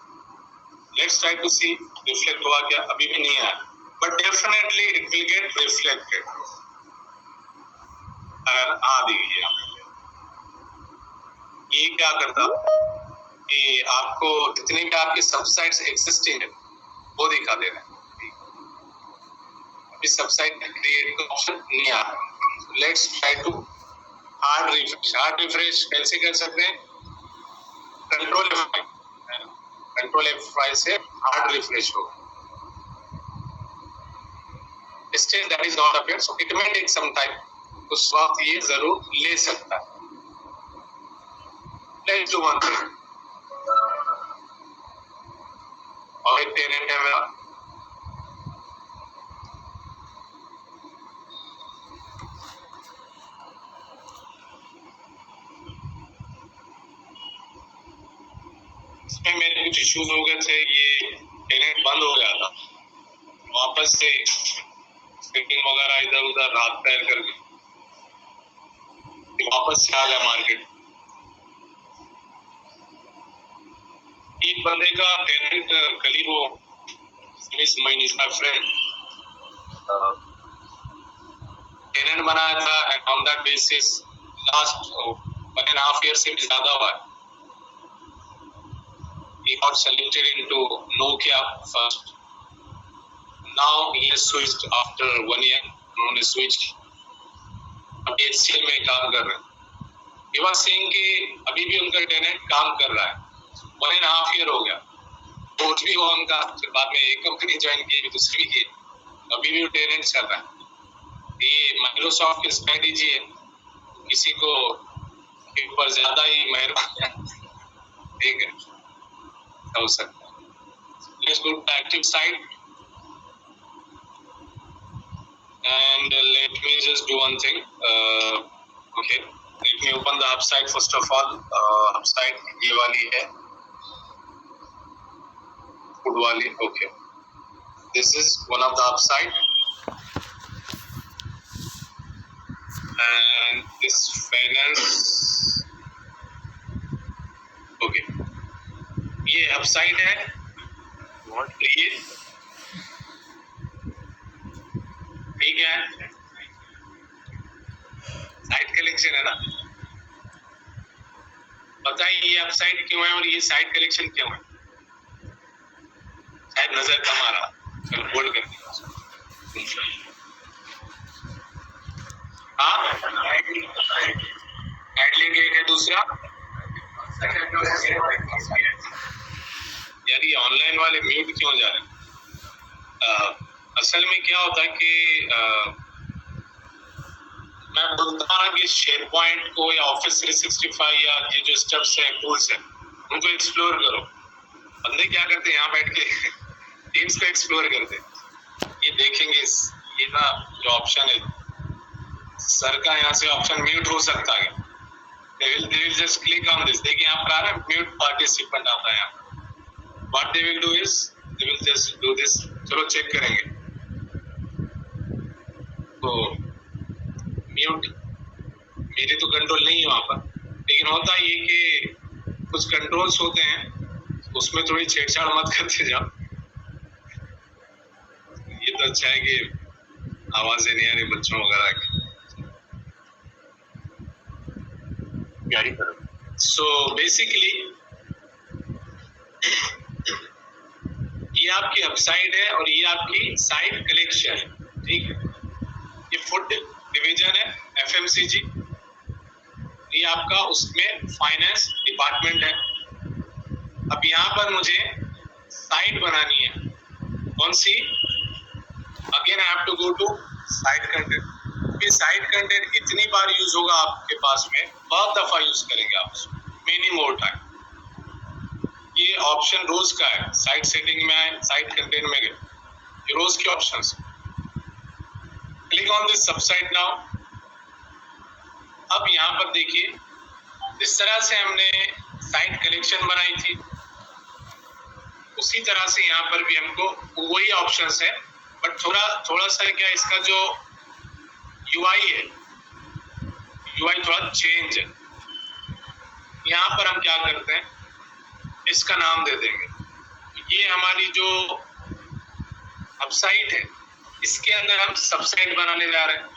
Let's try to see reflect हुआ क्या. अभी भी नहीं आया, but definitely it will get reflected. अगर आ देखिए ये क्या करता कि आपको जितने भी आपके सबसाइट्स एग्जिस्टिंग है वो दिखा दे रहे हैं. अभी सबसाइट क्रिएट का ऑप्शन नहीं आ रहा. Let's try to hard refresh. Hard refresh कैसे कर सकते हैं, कंट्रोल F5 से हार्ड रिफ्रेश होगा. Still that is not appear, so it may take some time. उस वक्त ये जरूर ले सकता है. Let's do one thing. और एक टेनेंट है मेरा, इसमें मेरे कुछ इश्यूज हो गए थे. ये टेनेंट बंद हो गया था, वापस से सेटिंग वगैरह इधर उधर हाथ पैर करके वापस से आ गया मार्केट. एक बंदे का टेनेंट कल वो miss mine is my friend tenant बनाया था, and on that basis last 1.5 years से भी ज्यादा हुआ है. He got selected into Nokia first. Now he has switched after 1 year. उन्होंने switch अभी HCL में काम कर रहे हैं. He was saying कि अभी भी उनका टेनेंट काम कर रहा है. 1.5 year हो गया, कोर्स भी हुआ उनका, फिर बाद में एक कंपनी ज्वाइन की, दूसरी की, अभी भी टेनेंट चल रहा है. ये माइक्रोसॉफ्ट की स्ट्रेटेजी है, किसी को ऊपर ज्यादा ही मेहरबान है. ठीक है, हो सकता है. Let's go to active site and let me just do one thing. Okay, let me open the hub site first of all. Hub site ये वाली है, food wali. Okay, this is one of the hub site, and this finance. Okay, ये hub site है. ये ठीक है, साइट कलेक्शन है ना. बताइए ये अब साइट क्यों है और ये साइट कलेक्शन क्यों है. शायद नजर कम आ रहा, चलो बोल्ड कर दिया. हाँ, है दूसरा, यार ये ऑनलाइन वाले म्यूट क्यों जा रहे हैं? असल में क्या होता है कि मैं बोलता हूँ कि शेयर पॉइंट को या ऑफिस 365 या ये जो स्टेप्स है, टूल्स है, उनको एक्सप्लोर करो। बंदे क्या करते हैं, यहाँ बैठ के टीम्स को एक्सप्लोर करते हैं। ये देखेंगे ये ना जो ऑप्शन है सर का, यहाँ से ऑप्शन म्यूट हो सकता है। they will just click on this। देखिए यहाँ पर आ रहा है म्यूट पार्टिसिपेंट आता है यहाँ। What they will do is they will just do this। चलो चेक करेंगे। तो म्यूट मेरे तो कंट्रोल नहीं है वहाँ पर, लेकिन होता ये कि कुछ कंट्रोल्स होते हैं, उसमें थोड़ी छेड़छाड़ मत करते जाओ। ये तो अच्छा है कि आवाजें नहीं आ रही बच्चों वगैरह की। सो बेसिकली ये आपकी वेबसाइट है और ये आपकी साइट कलेक्शन है, ठीक है। ये फूड डिवीजन है, एफएमसीजी। ये आपका उसमें फाइनेंस डिपार्टमेंट है। अब यहाँ पर मुझे साइट बनानी है, कौन सी? Again I have to go to site content. Site content इतनी बार यूज होगा आपके पास में, बहुत दफा यूज करेंगे आप उसको, मेनी मोर टाइम। ये ऑप्शन रोज का है, साइट सेटिंग में आए, साइट कंटेंट में गए, ये रोज के options. Click on this subsite now. अब यहाँ पर देखिए, जिस तरह से हमने साइट कलेक्शन बनाई थी, उसी तरह से यहाँ पर भी हमको वही ऑप्शंस है, बट थोड़ा सा क्या इसका जो यूआई है, यूआई थोड़ा चेंज है। यहाँ पर हम क्या करते हैं, इसका नाम दे देंगे। ये हमारी जो वेबसाइट है, इसके अंदर हम सबसाइट बनाने जा रहे हैं।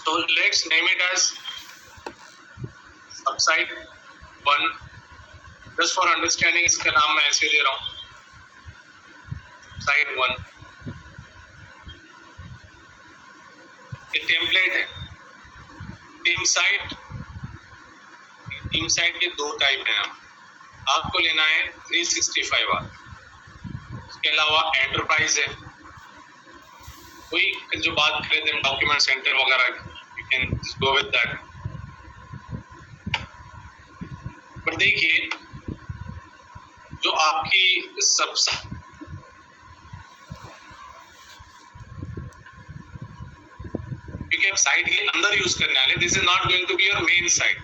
So let's name it as सबसाइट 1। Just for understanding इसका नाम मैं ऐसे दे रहा हूँ, साइट 1। ये टेम्पलेट है। टीम साइट के दो टाइप हैं। आपको लेना है 365 वाला, इसके अलावा एंटरप्राइज है। कोई जो बात करें थे डॉक्यूमेंट सेंटर वगैरह, you can go with that. पर देखिए, जो आपकी सबसे क्योंकि आप साइट के अंदर यूज करने वाले, this is not going to be your main site.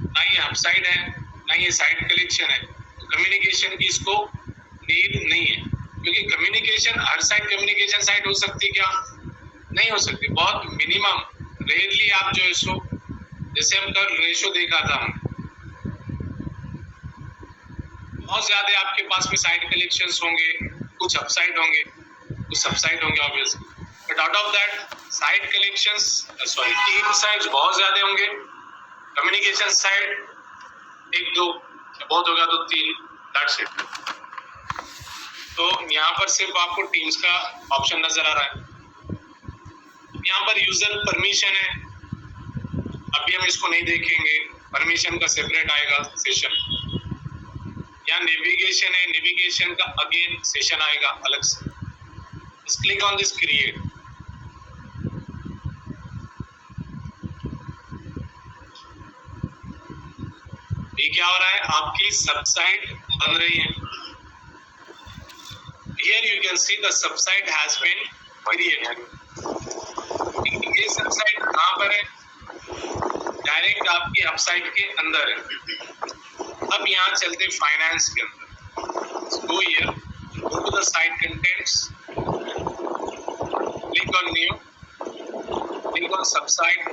ना ये वेबसाइट है, ना ये साइट कलेक्शन है। तो कम्युनिकेशन की इसको नीड नहीं है, क्योंकि कम्युनिकेशन, हर साइट कम्युनिकेशन साइट हो सकती है क्या? नहीं हो सकती। बहुत मिनिमम, रेयरली आप जो है सो, जैसे हम कल रेशो देखा था, हम बहुत ज्यादा आपके पास में साइट कलेक्शंस होंगे, कुछ वेबसाइट होंगे, कुछ सबसाइट होंगे obviously, but out of that site collections, sorry team sites बहुत ज्यादा होंगे, कम्युनिकेशन साइट 1-2, बहुत होगा तो 3, दैट्स इट। तो यहाँ पर सिर्फ आपको टीम्स का ऑप्शन नजर आ रहा है। यहाँ पर यूजर परमिशन है, अभी हम इसको नहीं देखेंगे, परमिशन का सेपरेट आएगा सेशन। यहाँ नेविगेशन है, नेविगेशन का अगेन सेशन आएगा अलग से। Click on this create. ये क्या हो रहा है, आपकी सबसाइट बन रही है। Here you can see the subsite has been created। ये सबसाइट कहाँ पर है? डायरेक्ट आपकी वेबसाइट के अंदर है। अब यहाँ चलते फाइनेंस के अंदर। Go here, go to the site contents, click on new, click on subsite,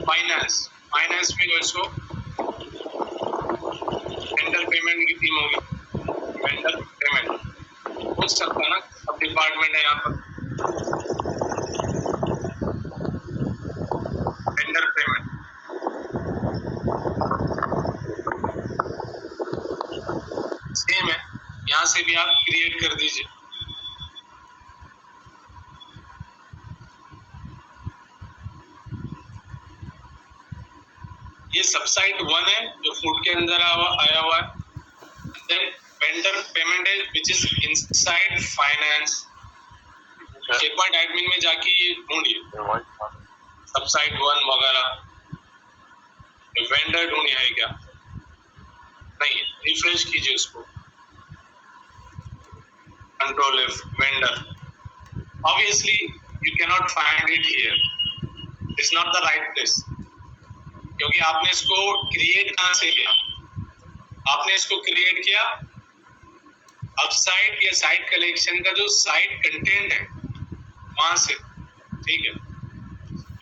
finance। Finance में जो इसको वेंडर पेमेंट की थीम होगी, वेंडर पेमेंट हो सकता है ना, सब डिपार्टमेंट है यहाँ पर। वेंडर पेमेंट सेम है, यहाँ से भी आप क्रिएट कर दीजिए। ये सबसाइट 1 है जो फूड के अंदर आया हुआ है. देन वेंडर पेमेंट है which is inside finance. SharePoint admin में जाके ये ढूंढिए सबसाइट 1 वगैरह. वेंडर ढूंढिए है क्या? नहीं, रिफ्रेश कीजिए उसको. Control F vendor. Obviously you cannot find it here. It's not the right place. क्योंकि आपने इसको क्रिएट कहाँ से किया? आपने इसको क्रिएट किया अपसाइट या साइट कलेक्शन का जो साइट कंटेंट है वहां से. ठीक है.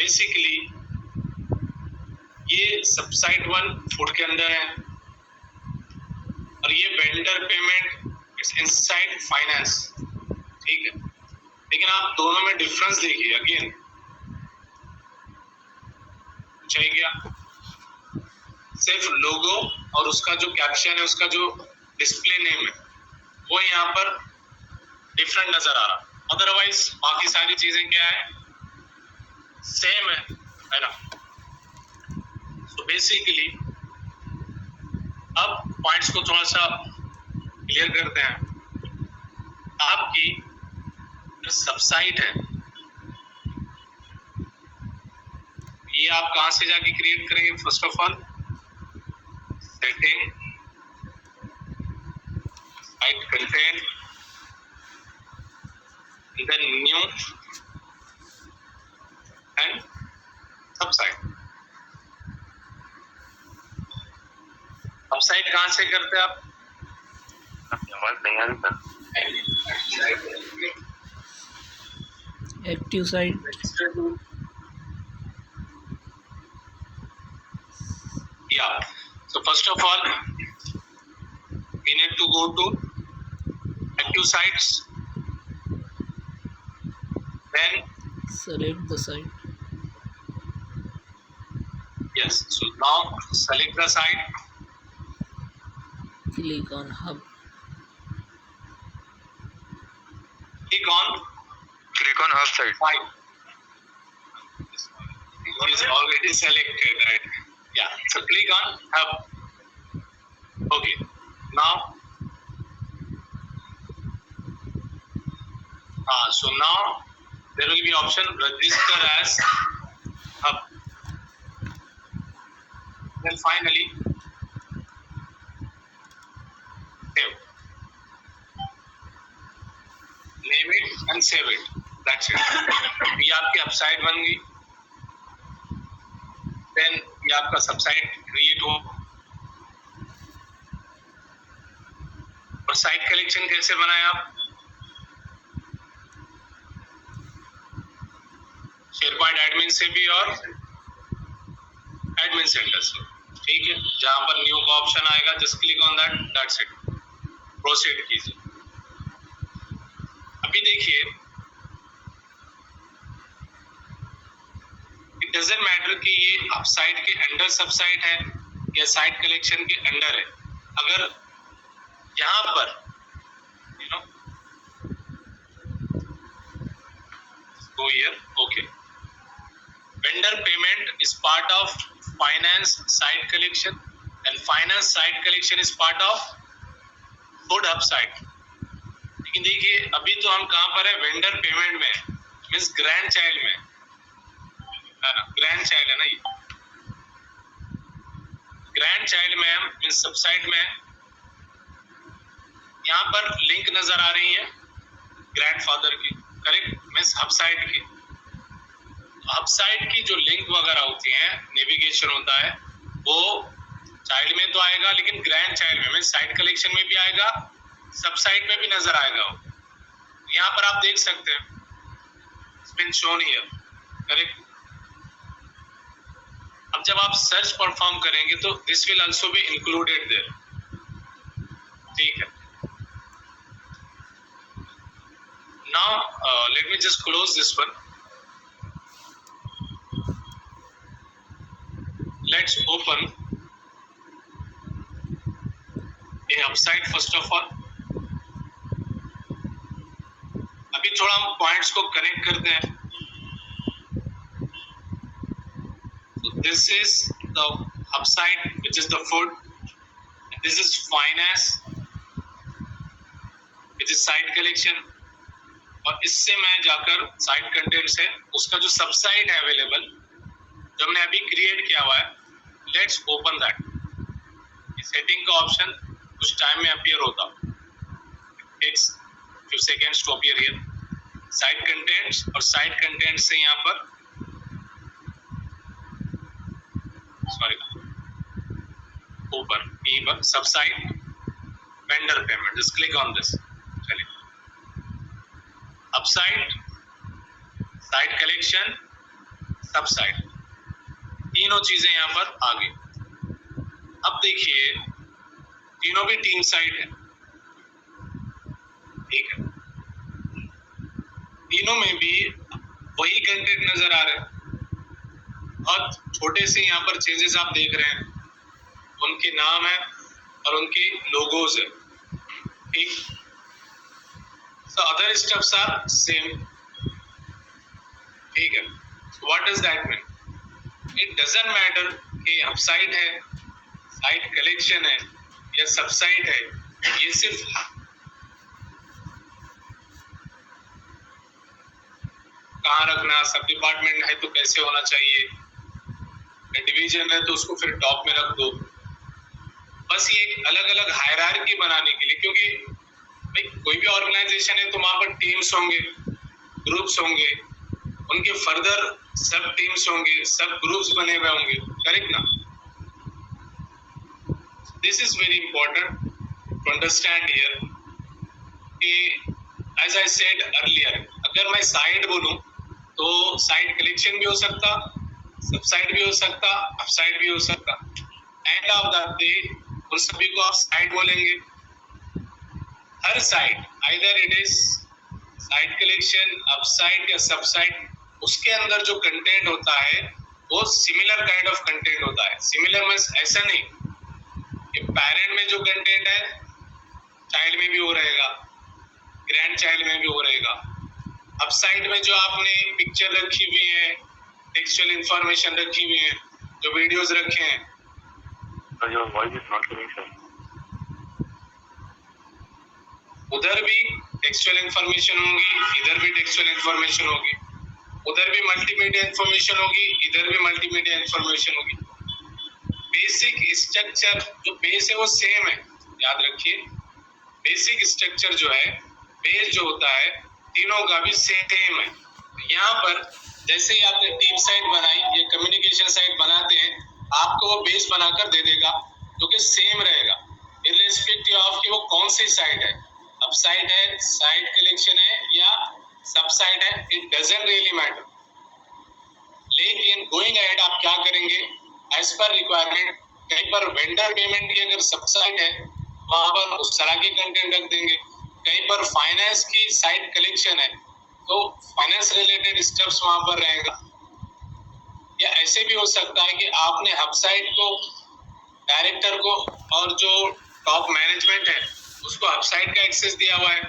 बेसिकली ये सबसाइट 1 फूड के अंदर है और ये vendor payment it's inside finance. ठीक है. लेकिन आप दोनों में डिफरेंस देखिए. अगेन चाहिए क्या? सिर्फ लोगो और उसका जो कैप्शन है, उसका जो डिस्प्ले नेम है, वो यहाँ पर डिफरेंट नजर आ रहा. अदरवाइज बाकी सारी चीजें क्या है? सेम है ना. तो बेसिकली अब पॉइंट्स को थोड़ा सा क्लियर करते हैं. आपकी जो सबसाइट है ये आप कहां से जाके क्रिएट करेंगे? First of all setting, site content, then new and सबसाइट. सबसाइट कहां से करते हैं आप? Active site. Yeah. So first of all, we need to go to active sites. Then Select the site. yes. So now select the site. Click on hub. Click on hub site. site. It is already selected, right? Yeah. So click on hub. Okay. Now. So now there will be option register as hub. Then finally save. Name it and save it. That's it. ये आपकी वेबसाइट बन गई. Then ये आपका सबसाइट क्रिएट हो. और साइट कलेक्शन कैसे बनाया आप? SharePoint एडमिन से भी और एडमिन सेंटर से. ठीक है. जहां पर न्यू का ऑप्शन आएगा just click on that. That's it. Proceed कीजिए. अभी देखिए इट डजंट मैटर कि ये अपसाइट के अंडर सबसाइट है या साइट कलेक्शन के अंडर है. अगर यहाँ पर you know go here. Okay. Vendor payment is part of finance site collection and finance site collection is part of food hub site. लेकिन देखिए अभी तो हम कहाँ पर है? वेंडर पेमेंट में, मीन्स ग्रैंड चाइल्ड में है ना. ग्रैंड चाइल्ड है ना ये. ग्रैंड चाइल्ड में हम मीन्स सबसाइट में यहाँ पर लिंक नजर आ रही है ग्रैंडफादर की. करेक्ट. मीन्स हब साइट की. हब साइट की जो लिंक वगैरह होती हैं, नेविगेशन होता है, वो चाइल्ड में तो आएगा लेकिन ग्रैंड चाइल्ड में मीन्स साइट कलेक्शन में भी आएगा, सब साइट में भी नजर आएगा. यहाँ पर आप देख सकते हैं it's been shown here. Correct. अब जब आप सर्च परफॉर्म करेंगे तो this will also be included there. ठीक है. Now let me just close this one. Let's open a website first of all. अभी थोड़ा हम पॉइंट्स को कनेक्ट करते हैं. So this is the upside, which is the food. This is finance, which is side collection. और इससे मैं जाकर साइड कंटेंट से उसका जो सबसाइड है अवेलेबल, जो हमने अभी क्रिएट किया हुआ है, लेट्स ओपन दैट. सेटिंग का ऑप्शन कुछ टाइम में अपीयर होता, takes few seconds to appear here. Site contents और साइड कंटेंट से यहाँ पर ऊपर यहीं पर subsite vendor payment, just click on this. चलिए अपसाइड, साइड कलेक्शन, सबसाइड, तीनों चीजें यहाँ पर आ गई. अब देखिए तीनों भी टीम साइड है, ठीक है. तीनों में भी वही कंटेंट नजर आ रहे हैं और छोटे से यहाँ पर चेंजेस आप देख रहे हैं. उनके नाम है और उनके लोगोज है, ठीक. So other steps are same, ठीक है. What does that mean? It doesn't matter कि अपसाइड है, साइड कलेक्शन है या सबसाइड है. ये सिर्फ कहाँ रखना, सब डिपार्टमेंट है तो कैसे होना चाहिए, डिवीजन है तो उसको फिर टॉप में रख दो. बस ये एक अलग अलग हायरार्की बनाने के लिए, क्योंकि भाई कोई भी ऑर्गेनाइजेशन है तो वहां पर टीम्स होंगे, ग्रुप्स होंगे, उनके फर्दर सब टीम्स होंगे, सब ग्रुप्स बने हुए होंगे, करेक्ट ना. This is very important to understand here कि एज आई सेड अर्लियर, अगर मैं साइड बोलूं तो साइड कलेक्शन भी हो सकता, सबसाइड भी हो सकता, अपसाइड भी हो सकता. एंड ऑफ द डे उन सभी को आप साइड बोलेंगे. हर site, either it is site collection, upside या सबसाइड, उसके अंदर जो कंटेंट होता है वो सिमिलर काइंड ऑफ कंटेंट होता है. सिमिलर मींस ऐसा नहीं कि पेरेंट में जो कंटेंट है चाइल्ड में भी वो रहेगा, ग्रैंड चाइल्ड में भी वो रहेगा. अपसाइड में जो आपने पिक्चर रखी हुई है, टेक्सचुअल इंफॉर्मेशन रखी हुई है, जो वीडियोस रखे हैं, Your voice is not coming, sir. उधर भी टेक्सचुअल इंफॉर्मेशन होगी, इधर भी टेक्सचुअल इंफॉर्मेशन होगी. उधर भी मल्टीमीडिया इंफॉर्मेशन होगी, इधर भी मल्टीमीडिया इंफॉर्मेशन होगी. बेसिक स्ट्रक्चर जो बेस है वो सेम है, याद रखिए. बेसिक स्ट्रक्चर जो है, बेस जो होता है, तीनों का भी सेम है. यहाँ पर जैसे ही आपने टीम साइट बनाई या कम्युनिकेशन साइट बनाते हैं, आपको वो बेस बनाकर दे देगा जो कि सेम रहेगा इर्रेस्पेक्टिव ऑफ कि वो कौन सी साइट है, अपसाइड है, साइड कलेक्शन है या सबसाइड है, इट डजंट रियली मैटर. लेकिन गोइंग अहेड आप क्या करेंगे, एज पर रिक्वायरमेंट, कहीं पर वेंडर पेमेंट की अगर सबसाइड है वहां पर उस तरह के कंटेंट रख देंगे. कहीं पर फाइनेंस की साइड कलेक्शन है तो फाइनेंस रिलेटेड स्टेप्स वहां पर रहेगा. या ऐसे भी हो सकता है कि आपने अपसाइड को, डायरेक्टर को और जो टॉप मैनेजमेंट है उसको अपसाइड का एक्सेस दिया हुआ है,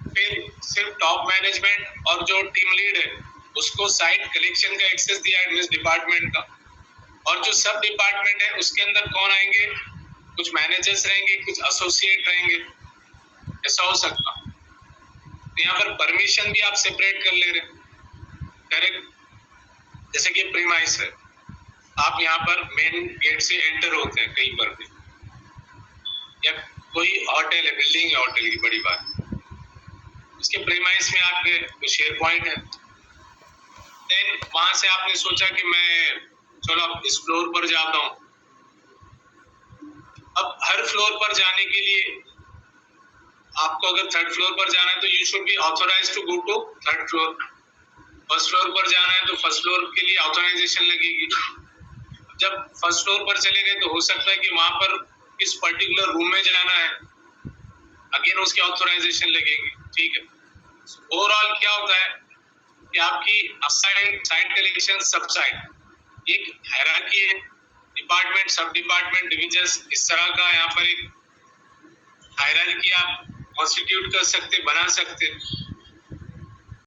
फिर सिर्फ टॉप मैनेजमेंट और जो टीम लीड है उसको साइड कलेक्शन का एक्सेस दिया है इस डिपार्टमेंट का. और जो सब डिपार्टमेंट है उसके अंदर कौन आएंगे, कुछ मैनेजर्स रहेंगे, कुछ एसोसिएट रहेंगे, ऐसा हो सकता. तो यहाँ पर परमिशन भी आप सेपरेट कर ले रहे, करेक्ट. जैसे कि प्रीमाइस है, आप यहाँ पर मेन गेट से एंटर होते हैं कहीं पर भी, या कोई होटल है, बिल्डिंग है होटल की, बड़ी बात, उसके प्रीमाइस में आपके शेयर पॉइंट है. देन वहां से आपने सोचा कि मैं चलो अब इस फ्लोर पर जाता हूँ. अब हर फ्लोर पर जाने के लिए आपको अगर थर्ड फ्लोर पर जाना है तो you should be authorised to go to third floor. First floor पर जाना है तो फर्स्ट फ्लोर के लिए ऑथोराइजेशन लगेगी. जब फर्स्ट फ्लोर पर चले गए तो हो सकता है कि वहां पर किस पर्टिकुलर रूम में जाना है, अगेन उसकी ऑथोराइजेशन लगेगी, ठीक है. ओवरऑल क्या होता है कि आपकी अपसाइड, साइड कलेक्शन, सबसाइड एक हायरार्की है, डिपार्टमेंट, सब डिपार्टमेंट, डिविजन्स, इस तरह का यहाँ पर एक हायरार्की आप कॉन्स्टिट्यूट कर सकते, बना सकते.